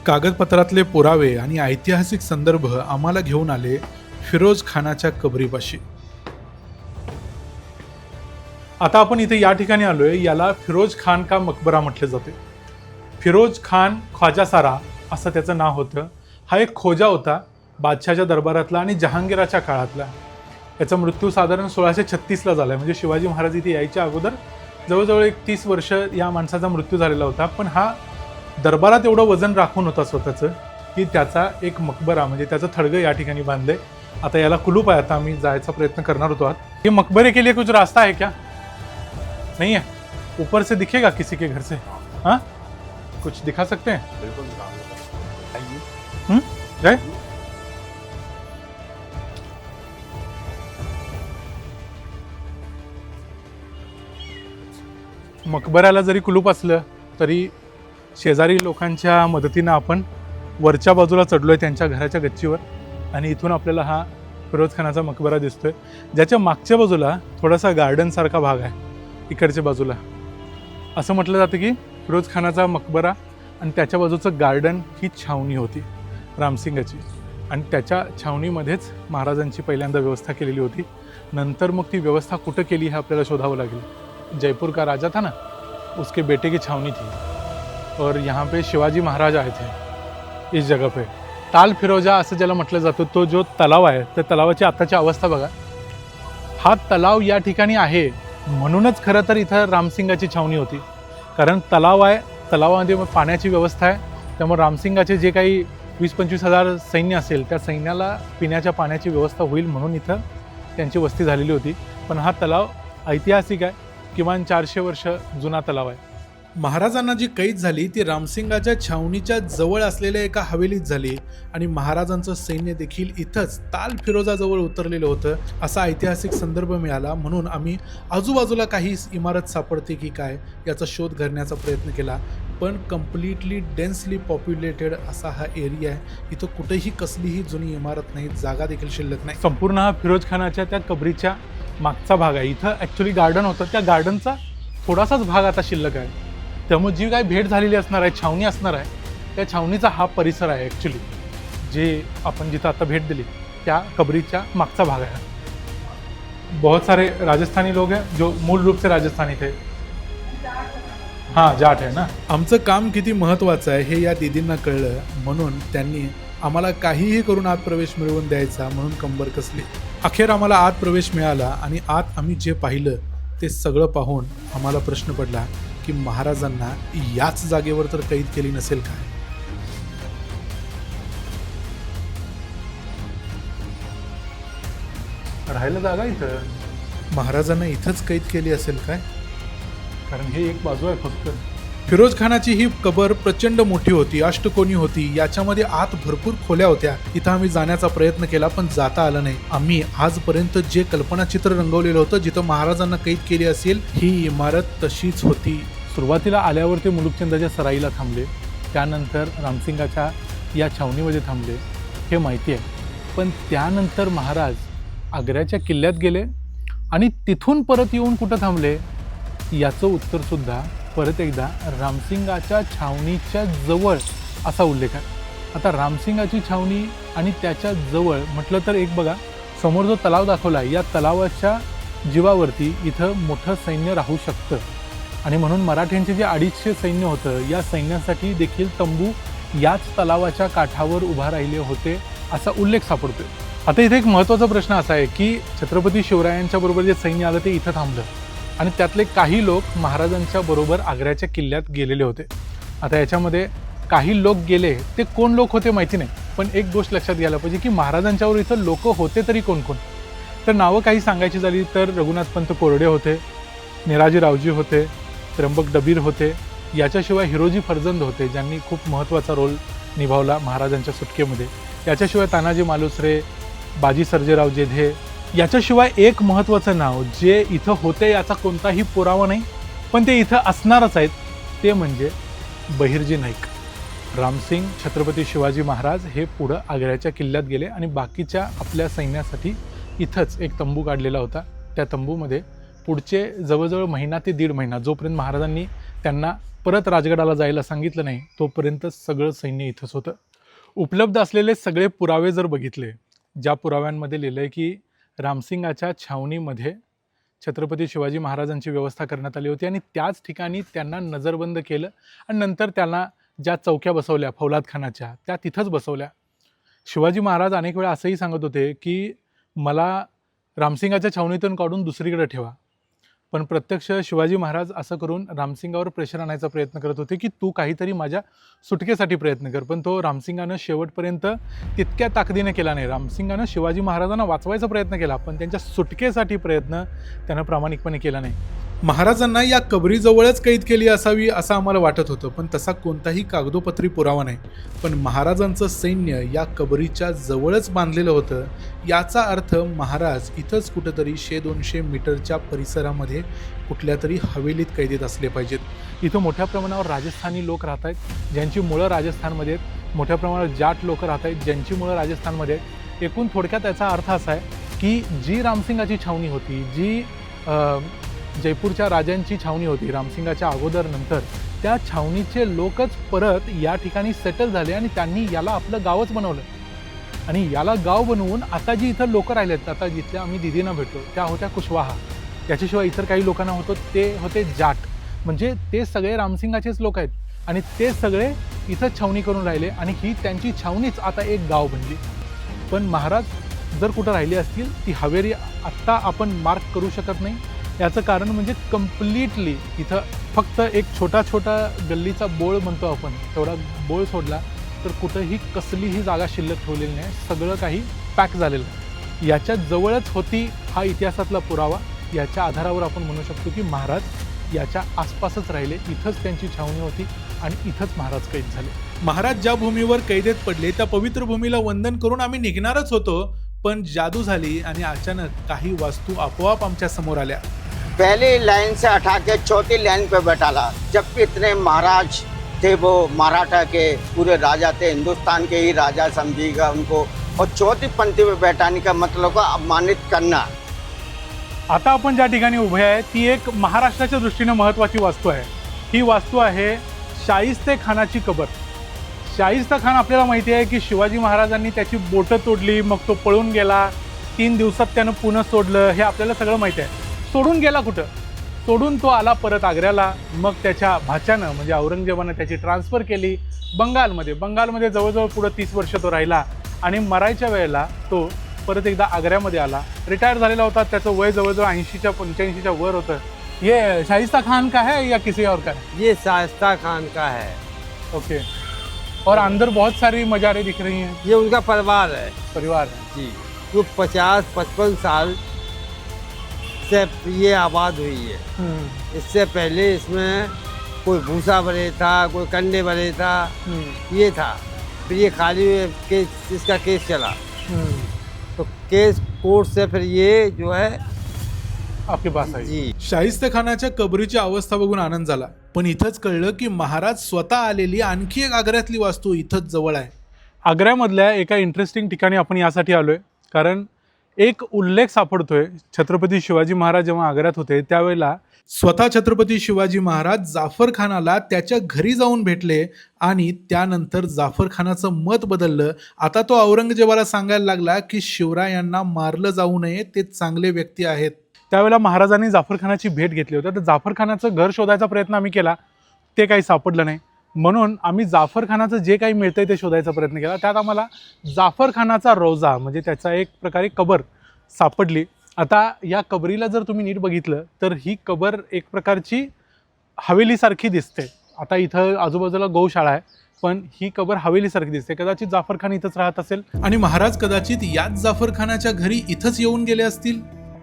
कागदपत्रातले पुरावे आणि ऐतिहासिक संदर्भ आम्हाला घेऊन आले फिरोज खानाच्या कबरीपाशी. आता आपण इथे या ठिकाणी आलोय, याला फिरोज खान का मकबरा म्हटले जाते. फिरोज खान ख्वाजा सारा असं त्याचं नाव होतं. हा एक खोजा होता बादशाच्या दरबारातला आणि जहांगीराच्या काळातला. याचा मृत्यू साधारण 1636ला झाला आहे, म्हणजे शिवाजी महाराज इथे यायच्या अगोदर जवळजवळ 30 वर्ष या माणसाचा मृत्यू झालेला होता. पण हा दरबारात एवढं वजन राखून होता स्वतःचं की त्याचा एक मकबरा म्हणजे त्याचं थडगं या ठिकाणी बांधलंय. आता याला कुलूप आहे, आता आम्ही जायचा प्रयत्न करणार होतो. ये मकबरे के लिए कुछ रास्ता है क्या? नहीं है? ऊपर से दिखेगा किसी के घर से? हाँ, कुछ दिखा सकते हैं? जाए? मकबऱ्याला जरी कुलूप असलं तरी शेजारी लोकांच्या मदतीनं आपण वरच्या बाजूला चढलोय त्यांच्या घराच्या गच्चीवर आणि इथून आपल्याला हा फिरोज खानाचा मकबरा दिसतोय, ज्याच्या मागच्या बाजूला थोडासा गार्डनसारखा भाग आहे. इकडच्या बाजूला असं म्हटलं जातं की फिरोज खानाचा मकबरा आणि त्याच्या बाजूचं गार्डन ही छावणी होती रामसिंगाची आणि त्याच्या छावणीमध्येच महाराजांची पहिल्यांदा व्यवस्था केलेली होती. नंतर मग ती व्यवस्था कुठं केली हे आपल्याला शोधावं लागेल. जयपुर का राजा था ना, उसके बेटे की छावनी थी और यहाँ पे शिवाजी महाराज आए थे इस जगह पे. ताल फिरोजा असं ज्याला म्हटलं जातं, तो जो तलाव आहे त्या तलावाची आताची अवस्था बघा. हा तलाव या ठिकाणी आहे म्हणूनच खरं तर इथं रामसिंगाची छावणी होती. कारण तलाव आहे, तलावामध्ये मग पाण्याची व्यवस्था आहे, त्यामुळे रामसिंगाचे जे काही 20-25 हजार सैन्य असेल त्या सैन्याला पिण्याच्या पाण्याची व्यवस्था होईल म्हणून इथं त्यांची वस्ती झालेली होती. पण हा तलाव ऐतिहासिक आहे, किमान 400 वर्ष जुना तलाव आहे. महाराजांना जी कैद झाली ती रामसिंगाच्या छावणीच्या जवळ असलेल्या एका हवेलीत झाली आणि महाराजांचं सैन्य देखील इथंच ताल फिरोजाजवळ उतरलेलं होतं असा ऐतिहासिक संदर्भ मिळाला. म्हणून आम्ही आजूबाजूला काही इमारत सापडते की काय याचा शोध करण्याचा प्रयत्न केला. पण कम्प्लिटली डेन्सली पॉप्युलेटेड असा हा एरिया आहे. इथं कुठेही कसलीही जुनी इमारत नाही, जागा देखील शिल्लक नाही. संपूर्ण हा फिरोज खानाच्या त्या कबरीच्या मागचा भाग आहे. इथं ॲक्च्युली गार्डन होतं, त्या गार्डनचा थोडासाच भाग आता शिल्लक आहे. त्यामुळे जी काय भेट झालेली असणार आहे, छावणी असणार आहे, त्या छावणीचा हा परिसर आहे. ॲक्च्युली जे आपण जिथं आता भेट दिली त्या कबरीच्या मागचा भाग आहे. बहुत सारे राजस्थानी लोग हैं जो मूल रूप से राजस्थानी थे. हाँ, जाट है ना. आमचं काम किती महत्त्वाचं आहे हे या दीदींना कळलं, म्हणून त्यांनी आम्हाला काहीही करून आत प्रवेश मिळवून द्यायचा म्हणून कंबर कसली. अखेर आम्हाला आत प्रवेश मिळाला आणि आत आम्ही जे पाहिलं ते सगळं पाहून आम्हाला प्रश्न पडला की महाराजांना याच जागेवर तर कैद केली नसेल काय. राहायला जागा इथं, महाराजांना इथंच कैद केली असेल काय. कारण हे एक बाजू आहे फक्त. फिरोज खानाची ही कबर प्रचंड मोठी होती, अष्टकोनी होती. याच्यामध्ये आत भरपूर खोल्या होत्या. इथं आम्ही जाण्याचा प्रयत्न केला पण जाता आलं नाही. आम्ही आजपर्यंत जे कल्पनाचित्र रंगवलेलं होतं जिथं महाराजांना कैद केली असेल ही इमारत तशीच होती. सुरुवातीला आल्यावर ते मुलुकचंदाच्या सराईला थांबले, त्यानंतर रामसिंगाच्या या छावणीमध्ये थांबले हे माहिती आहे. पण त्यानंतर महाराज आग्र्याच्या किल्ल्यात गेले आणि तिथून परत येऊन कुठं थांबले याचं उत्तरसुद्धा परत एकदा रामसिंगाच्या छावणीच्या जवळ असा उल्लेख आहे. आता रामसिंगाची छावणी आणि त्याच्या जवळ म्हटलं तर एक बघा, समोर जो तलाव दाखवला आहे या तलावाच्या जीवावरती इथं मोठं सैन्य राहू शकतं आणि म्हणून मराठ्यांचे जे 250 सैन्य होतं या सैन्यासाठी देखील तंबू याच तलावाच्या काठावर उभा राहिले होते असा उल्लेख सापडतोय. आता इथे एक महत्त्वाचा प्रश्न असा आहे की छत्रपती शिवरायांच्या बरोबर जे सैन्य आलं ते इथं थांबलं आणि त्यातले काही लोक महाराजांच्या बरोबर आग्र्याच्या किल्ल्यात गेलेले होते. आता याच्यामध्ये काही लोक गेले ते कोण लोक होते माहिती नाही, पण एक गोष्ट लक्षात घ्यायला पाहिजे की महाराजांच्यावर इथं लोक होते तरी कोण कोण. तर नावं काही सांगायची झाली तर रघुनाथपंत कोरडे होते, निराजीरावजी होते, त्र्यंबक डबीर होते, याच्याशिवाय हिरोजी फर्जंद होते ज्यांनी खूप महत्त्वाचा रोल निभावला महाराजांच्या सुटकेमध्ये. याच्याशिवाय तानाजी मालुसरे, बाजी सर्जेराव जेधे, याच्याशिवाय एक महत्त्वाचं नाव जे इथं होते याचा कोणताही पुरावा नाही पण ते इथं असणारच आहेत ते म्हणजे बहिर्जी नाईक. रामसिंग, छत्रपती शिवाजी महाराज हे पुढं आग्र्याच्या किल्ल्यात गेले आणि बाकीच्या आपल्या सैन्यासाठी इथंच एक तंबू काढलेला होता. त्या तंबूमध्ये पुढचे जवळजवळ महिना ते 1.5 महिना जोपर्यंत महाराजांनी त्यांना परत राजगडाला जायला सांगितलं नाही तोपर्यंत सगळं सैन्य इथंच होतं. उपलब्ध असलेले सगळे पुरावे जर बघितले, ज्या पुराव्यांमध्ये लिहिलं आहे की रामसिंगाच्या छावणीमध्ये छत्रपती शिवाजी महाराजांची व्यवस्था करण्यात आली होती आणि त्याच ठिकाणी त्यांना नजरबंद केलं आणि नंतर त्यांना ज्या चौक्या बसवल्या फौलाद खानाच्या त्या तिथंच बसवल्या. शिवाजी महाराज अनेक वेळा असंही सांगत होते की मला रामसिंगाच्या छावणीतून काढून दुसरीकडे ठेवा, पण प्रत्यक्ष शिवाजी महाराज असं करून रामसिंगावर प्रेशर आणायचा प्रयत्न करत होते की तू काहीतरी माझ्या सुटकेसाठी प्रयत्न कर. पण तो रामसिंगानं शेवटपर्यंत तितक्या ताकदीने केला नाही. रामसिंगानं शिवाजी महाराजांना वाचवायचा प्रयत्न केला पण त्यांच्या सुटकेसाठी प्रयत्न त्यानं प्रामाणिकपणे केला नाही. महाराजांना या कबरीजवळच कैद केली असावी असं आम्हाला वाटत होतं पण तसा कोणताही कागदोपत्री पुरावा नाही. पण महाराजांचं सैन्य या कबरीच्या जवळच बांधलेलं होतं याचा अर्थ महाराज इथंच कुठंतरी 100-200 मीटरच्या परिसरामध्ये कुठल्या तरी हवेलीत कैदेत असले पाहिजेत. इथं मोठ्या प्रमाणावर राजस्थानी लोक राहत आहेत ज्यांची मुळं राजस्थानमध्ये आहेत, मोठ्या प्रमाणावर जाट लोक राहत आहेत ज्यांची मुळं राजस्थानमध्ये आहेत. एकूण थोडक्यात याचा अर्थ असा आहे की जी रामसिंगाची छावणी होती, जी जयपूरच्या राजांची छावणी होती रामसिंगाच्या अगोदर नंतर, त्या छावणीचे लोकच परत या ठिकाणी सेटल झाले आणि त्यांनी याला आपलं गावच बनवलं आणि याला गाव बनवून आता जी इथं लोक राहिलेत, आता जिथल्या आम्ही दिदींना भेटलो त्या होत्या कुशवाहा, याच्याशिवाय इतर काही लोकांना होतो ते होते जाट. म्हणजे ते सगळे रामसिंगाचेच लोक आहेत आणि ते सगळे इथंच छावणी करून राहिले आणि ही त्यांची छावणीच आता एक गाव बनली. पण महाराज जर कुठं राहिली असतील ती हवेली आत्ता आपण मार्क करू शकत नाही. याचं कारण म्हणजे कम्प्लिटली इथं फक्त एक छोटा छोटा गल्लीचा बोळ म्हणतो आपण, तेवढा बोळ सोडला तर कुठंही कसलीही जागा शिल्लक ठेवलेली नाही. सगळं काही पॅक झालेलं आहे. याच्या जवळच होती हा इतिहासातला पुरावा. याच्या आधारावर आपण म्हणू शकतो की महाराज याच्या आसपासच राहिले, इथंच त्यांची छावणी होती आणि इथंच महाराज कैद झाले. महाराज ज्या भूमीवर कैदेत पडले त्या पवित्र भूमीला वंदन करून आम्ही निघणारच होतो, पण जादू झाली आणि अचानक काही वास्तू आपोआप आमच्या समोर आल्या. पहली लाइन से हटा के चौथी लाइन पे बैठाला. जबकि इतने महाराज थे, वो मराठा के पूरे राजा थे, हिंदुस्तान के ही राजा समझिएगा उनको, और चौथी पंक्ति में बैठाने का मतलब को अपमानित करना. आता आपण ज्या ठिकाणी उभे आहे ती एक महाराष्ट्राच्या दृष्टीने महत्त्वाची वास्तू आहे. ही वास्तू आहे शाहिस्ते खानाची कबर. शाहिस्ता खान आपल्याला माहिती आहे की शिवाजी महाराजांनी त्याची बोटं तोडली, मग तो पळून गेला. 3 दिवसात त्यानं पुणे सोडलं, हे आपल्याला सगळं माहिती आहे. सोडून गेला कुठं? सोडून तो आला परत आग्र्याला. मग त्याच्या भाच्यानं म्हणजे औरंगजेबानं त्याची ट्रान्सफर केली बंगालमध्ये जवळजवळ पुढं 30 वर्ष तो राहिला आणि मरायच्या वेळेला तो परत एकदा आग्र्यामध्ये आला. रिटायर झालेला होता, त्याचं वय जवळजवळ 80-85च्या वर होतं. ये शाहिस्ता खान का है या किसी और का है? ये शाइस्ता खान का है. ओके. और अंदर बहुत सारी मज़ारें दिख रही हैं. ये उनका परिवार है परिवार जी. वो 50-55 साल से ये आबाद हुई है. इससे पहले इसमें कोई भूसा भरे था, कोई कंडे भरे था, ये था. फिर ये खाली केस, इसका केस चला, तो केस कोर्ट से फिर ये जो है आपके पास आहे. जी. शाहिस्ते खानाच्या कबरीची अवस्था बघून आनंद झाला, पण इथंच कळलं की महाराज स्वतः आलेली आणखी एक आग्र्यातली वास्तू इथंच जवळ आहे. आग्र्यामधल्या एका इंटरेस्टिंग ठिकाणी आपण यासाठी आलोय कारण एक उल्लेख सापडतोय. छत्रपती शिवाजी महाराज जेव्हा आग्र्यात होते त्यावेळेला स्वतः छत्रपती शिवाजी महाराज जाफर खानाला त्याच्या घरी जाऊन भेटले आणि त्यानंतर जाफर खानाचं मत बदललं. आता तो औरंगजेबाला सांगायला लागला की शिवरायांना मारलं जाऊ नये, ते चांगले व्यक्ती आहेत. त्यावेळेला महाराजांनी जाफर खानाची भेट घेतली होती. तर जाफर खानाचं घर शोधायचा प्रयत्न आम्ही केला, ते काही सापडलं नाही. म्हणून आम्ही जाफर खानाचं जे काही मिळतंय ते शोधायचा प्रयत्न केला. त्यात आम्हाला जाफर खानाचा रोजा म्हणजे त्याचा एक प्रकारे कबर सापडली. आता या कबरीला जर तुम्ही नीट बघितलं तर ही कबर एक प्रकारची हवेलीसारखी दिसते. आता इथं आजूबाजूला गौशाळा आहे, पण ही कबर हवेलीसारखी दिसते. कदाचित जाफर खान इथंच राहत असेल आणि महाराज कदाचित याच जाफर खानाच्या घरी इथंच येऊन गेले असतील.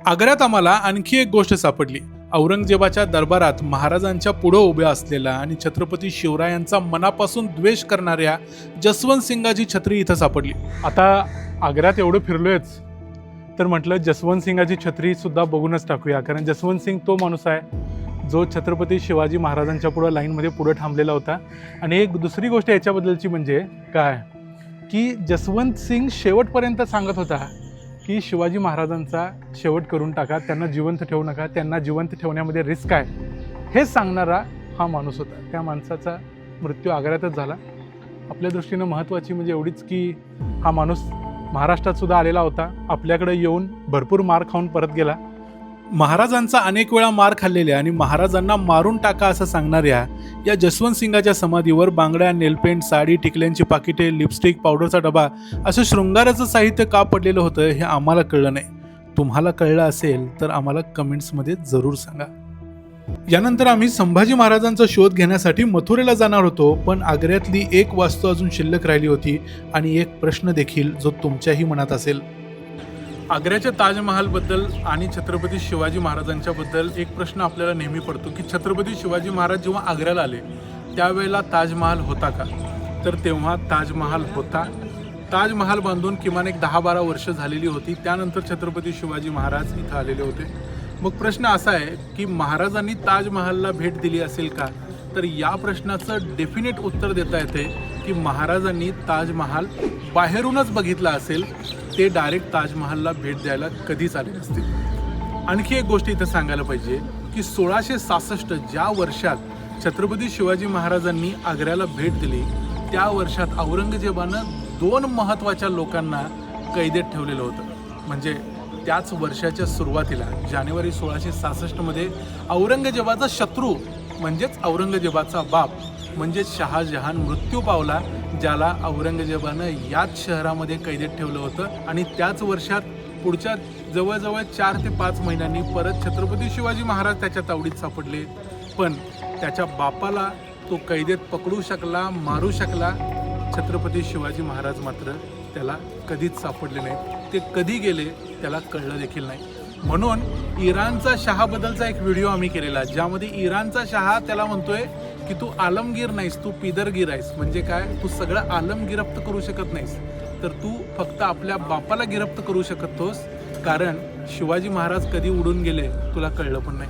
आग्र्यात आम्हाला आणखी एक गोष्ट सापडली. औरंगजेबाच्या दरबारात महाराजांच्या पुढं उभ्या असलेला आणि छत्रपती शिवरायांचा मनापासून द्वेष करणाऱ्या जसवंत सिंगाची छत्री इथं सापडली. आता आग्र्यात एवढं फिरलोयच तर म्हटलं जसवंत सिंगाची छत्री सुद्धा बघूनच टाकूया. कारण जसवंत सिंग तो माणूस आहे जो छत्रपती शिवाजी महाराजांच्या पुढं लाईनमध्ये पुढं थांबलेला होता. आणि एक दुसरी गोष्ट याच्याबद्दलची म्हणजे काय की जसवंत सिंग शेवटपर्यंत सांगत होता की शिवाजी महाराजांचा शेवट करून टाका, त्यांना जिवंत ठेवू नका, त्यांना जिवंत ठेवण्यामध्ये रिस्क आहे, हे सांगणारा हा माणूस होता. त्या माणसाचा मृत्यू आग्र्यातच झाला. आपल्या दृष्टीनं महत्त्वाची म्हणजे एवढीच की हा माणूस महाराष्ट्रात सुद्धा आलेला होता, आपल्याकडे येऊन भरपूर मार खाऊन परत गेला. महाराजांचा अनेक वेळा मार खाल्लेल्या आणि महाराजांना मारून टाका असं सांगणाऱ्या या जसवंत सिंगाच्या समाधीवर बांगड्या, नेलपेंट, साडी, टिकल्यांची पाकिटे, लिपस्टिक, पावडरचा डबा असं शृंगाराचं साहित्य का पडलेलं होतं हे आम्हाला कळलं नाही. तुम्हाला कळलं असेल तर आम्हाला कमेंट्समध्ये जरूर सांगा. यानंतर आम्ही संभाजी महाराजांचा शोध घेण्यासाठी मथुरेला जाणार होतो, पण आग्र्यातली एक वास्तू अजून शिल्लक राहिली होती आणि एक प्रश्न देखील जो तुमच्याही मनात असेल. आग्र्याच्या ताजमहालबद्दल आणि छत्रपती शिवाजी महाराजांच्याबद्दल एक प्रश्न आपल्याला नेहमी पडतो की छत्रपती शिवाजी महाराज जेव्हा आग्र्याला आले त्यावेळेला ताजमहाल होता का? तर तेव्हा ताजमहाल होता. ताजमहाल बांधून किमान एक 10-12 वर्ष झालेली होती. त्यानंतर छत्रपती शिवाजी महाराज इथं आलेले होते. मग प्रश्न असा आहे की महाराजांनी ताजमहालला भेट दिली असेल का? तर या प्रश्नाचं डेफिनेट उत्तर देता येते की महाराजांनी ताजमहाल बाहेरूनच बघितला असेल, ते डायरेक्ट ताजमहालला भेट द्यायला कधीच आले नसतील. आणखी एक गोष्ट इथं सांगायला पाहिजे की 1666 ज्या वर्षात छत्रपती शिवाजी महाराजांनी आग्र्याला भेट दिली त्या वर्षात औरंगजेबानं 2 महत्त्वाच्या लोकांना कैदेत ठेवलेलं होतं. म्हणजे त्याच वर्षाच्या सुरुवातीला जानेवारी 1666 मध्ये औरंगजेबाचा शत्रू म्हणजेच औरंगजेबाचा बाप म्हणजे शहाजहान मृत्यू पावला, ज्याला औरंगजेबानं याच शहरामध्ये कैदेत ठेवलं होतं आणि त्याच वर्षात पुढच्या जवळजवळ 4 ते 5 महिन्यांनी परत छत्रपती शिवाजी महाराज त्याच्या तावडीत सापडले. पण त्याच्या बापाला तो कैदेत पकडू शकला, मारू शकला. छत्रपती शिवाजी महाराज मात्र त्याला कधीच सापडले नाहीत. ते कधी गेले त्याला कळलं देखील नाही. म्हणून इराणचा शहाबद्दलचा एक व्हिडिओ आम्ही केलेला, ज्यामध्ये इराणचा शहा त्याला म्हणतोय की तू आलमगीर नाहीस, तू पिदरगीर आहेस. म्हणजे काय, तू सगळं आलम गिरफ्त करू शकत नाहीस, तर तू फक्त आपल्या बापाला गिरफ्त करू शकतोस. कारण शिवाजी महाराज कधी उडून गेले तुला कळलं पण नाही.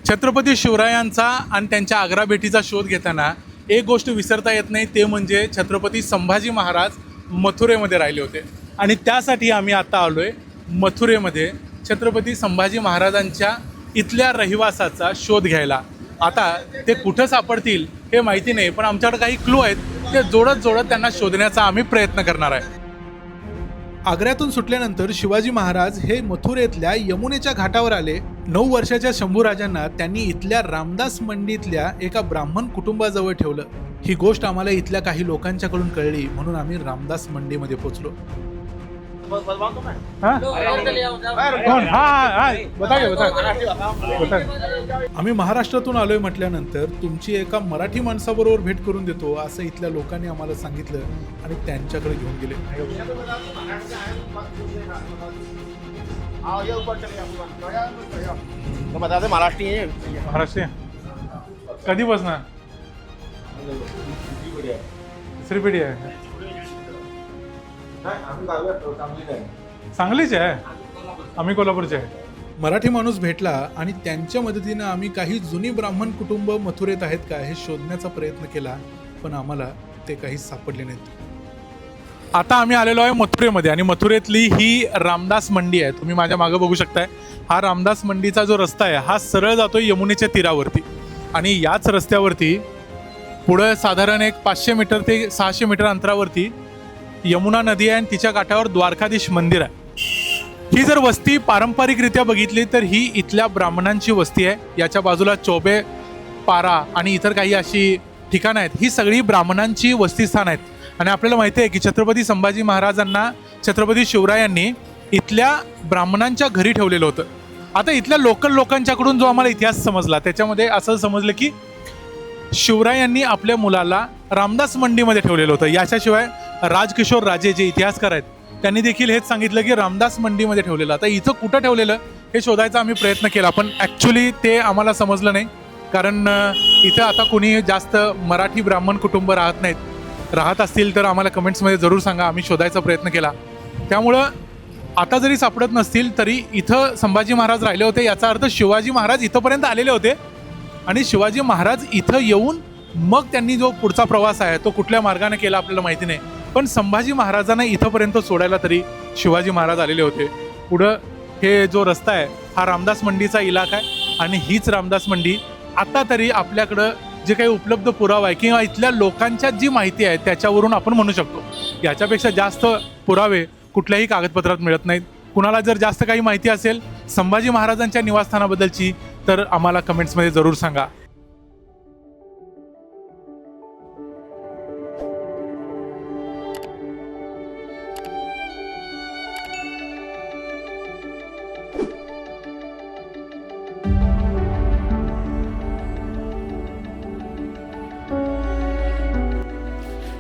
छत्रपती शिवरायांचा आणि त्यांच्या आग्रा भेटीचा शोध घेताना एक गोष्ट विसरता येत नाही, ते म्हणजे छत्रपती संभाजी महाराज मथुरेमध्ये राहिले होते. आणि त्यासाठी आम्ही आता आलोय मथुरेमध्ये छत्रपती संभाजी महाराजांच्या इथल्या रहिवासाचा शोध घ्यायला. आता ते कुठं सापडतील हे माहिती नाही, पण आमच्याकडे काही क्लू आहेत, ते जोडत त्यांना शोधण्याचा आम्ही प्रयत्न करणार आहे. आग्र्यातून सुटल्यानंतर शिवाजी महाराज हे मथुरेतल्या यमुनेच्या घाटावर आले. 9 वर्षाच्या शंभूराजांना त्यांनी इथल्या रामदास मंडीतल्या एका ब्राह्मण कुटुंबाजवळ ठेवलं. ही गोष्ट आम्हाला इथल्या काही लोकांच्याकडून कळली, म्हणून आम्ही रामदास मंडीमध्ये पोहोचलो. आम्ही महाराष्ट्रातून आलोय म्हटल्यानंतर तुमची एका मराठी माणसाबरोबर भेट करून देतो असं इथल्या लोकांनी आम्हाला सांगितलं आणि त्यांच्याकडे घेऊन गेले. महाराष्ट्रीय कधी बसणार? दुसरी पिढी आहे, सांगलीच आहे, आम्ही कोल्हापूरचे आहे. मराठी माणूस भेटला आणि त्यांच्या मदतीनं आम्ही काही जुनी ब्राह्मण कुटुंब मथुरेत आहेत का हे शोधण्याचा प्रयत्न केला, पण आम्हाला ते काही सापडले नाहीत. आता आम्ही आलेलो आहे मथुरेमध्ये आणि मथुरेतली ही रामदास मंडी आहे. तुम्ही माझ्या मागे बघू शकताय. हा रामदास मंडीचा जो रस्ता आहे हा सरळ जातोय यमुनेच्या तीरावरती आणि याच रस्त्यावरती पुढे साधारण एक 500 मीटर ते 600 मीटर अंतरावरती यमुना नदी आहे आणि तिच्या काठावर द्वारकाधीश मंदिर आहे. ही जर वस्ती पारंपरिकरित्या बघितली तर ही इथल्या ब्राह्मणांची वस्ती आहे. याच्या बाजूला चोबे, पारा आणि इतर काही अशी ठिकाणं आहेत. ही सगळी ब्राह्मणांची वस्तीस्थान आहेत. आणि आपल्याला माहिती आहे की छत्रपती संभाजी महाराजांना छत्रपती शिवरायांनी इथल्या ब्राह्मणांच्या घरी ठेवलेलं होतं. आता इथल्या लोकल लोकांच्याकडून जो आम्हाला इतिहास समजला त्याच्यामध्ये असं समजलं की शिवरायांनी आपल्या मुलाला रामदास मंडीमध्ये ठेवलेलं होतं. याच्याशिवाय राजकिशोर राजे जे इतिहासकार आहेत त्यांनी देखील हेच सांगितलं की रामदास मंडीमध्ये ठेवलेलं. आता इथं कुठं ठेवलेलं हे शोधायचा आम्ही प्रयत्न केला, पण ॲक्च्युली ते आम्हाला समजलं नाही. कारण इथं आता कोणी जास्त मराठी ब्राह्मण कुटुंब राहत नाहीत. राहत असतील तर आम्हाला कमेंट्समध्ये जरूर सांगा, आम्ही शोधायचा प्रयत्न केला. त्यामुळं आता जरी सापडत नसतील तरी इथं संभाजी महाराज राहिले होते, याचा अर्थ शिवाजी महाराज इथंपर्यंत आलेले होते आणि शिवाजी महाराज इथं येऊन मग त्यांनी जो पुढचा प्रवास आहे तो कुठल्या मार्गाने केला आपल्याला माहिती नाही, पण संभाजी महाराजांना इथंपर्यंत सोडायला तरी शिवाजी महाराज आलेले होते. पुढं हे जो रस्ता आहे हा रामदास मंडीचा इलाका आहे आणि हीच रामदास मंडी आता तरी आपल्याकडं जे काही उपलब्ध पुरावा आहे किंवा इथल्या लोकांच्या जी माहिती आहे त्याच्यावरून आपण म्हणू शकतो. याच्यापेक्षा जास्त पुरावे कुठल्याही कागदपत्रात मिळत नाहीत. कुणाला जर जास्त काही माहिती असेल संभाजी महाराजांच्या निवासस्थानाबद्दलची तर आम्हाला कमेंट्समध्ये जरूर सांगा.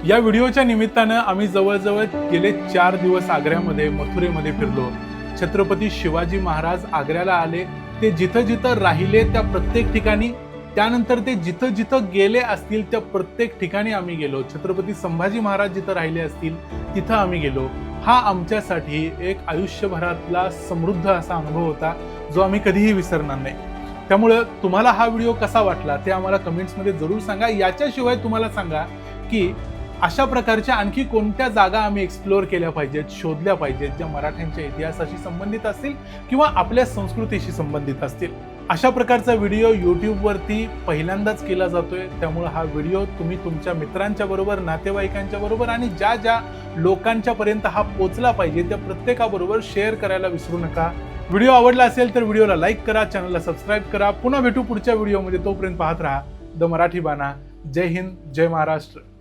या व्हिडिओच्या निमित्तानं आम्ही जवळजवळ गेले 4 दिवस आग्र्यामध्ये मथुरेमध्ये फिरलो. छत्रपती शिवाजी महाराज आग्र्याला आले, ते जिथं जिथं राहिले त्या प्रत्येक ठिकाणी, त्यानंतर ते जिथं जिथं गेले असतील त्या प्रत्येक ठिकाणी आम्ही गेलो. छत्रपती संभाजी महाराज जिथं राहिले असतील तिथं आम्ही गेलो. हा आमच्यासाठी एक आयुष्यभरातला समृद्ध असा अनुभव होता जो आम्ही कधीही विसरणार नाही. त्यामुळं तुम्हाला हा व्हिडिओ कसा वाटला ते आम्हाला कमेंट्समध्ये जरूर सांगा. याच्याशिवाय तुम्हाला सांगा की अशा प्रकारच्या आणखी कोणत्या जागा आम्ही एक्सप्लोअर केल्या पाहिजेत, शोधल्या पाहिजेत, ज्या मराठ्यांच्या इतिहासाशी संबंधित असतील किंवा आपल्या संस्कृतीशी संबंधित असतील. अशा प्रकारचा व्हिडिओ यूट्यूबवरती पहिल्यांदाच केला जातोय. त्यामुळे हा व्हिडिओ तुम्ही तुमच्या मित्रांच्या बरोबर, नातेवाईकांच्या बरोबर आणि ज्या ज्या लोकांच्या पर्यंत हा पोचला पाहिजे त्या प्रत्येकाबरोबर शेअर करायला विसरू नका. व्हिडिओ आवडला असेल तर व्हिडिओला लाईक करा, चॅनलला सबस्क्राईब करा. पुन्हा भेटू पुढच्या व्हिडिओमध्ये. तोपर्यंत पाहत राहा द मराठी बाणा. जय हिंद, जय महाराष्ट्र.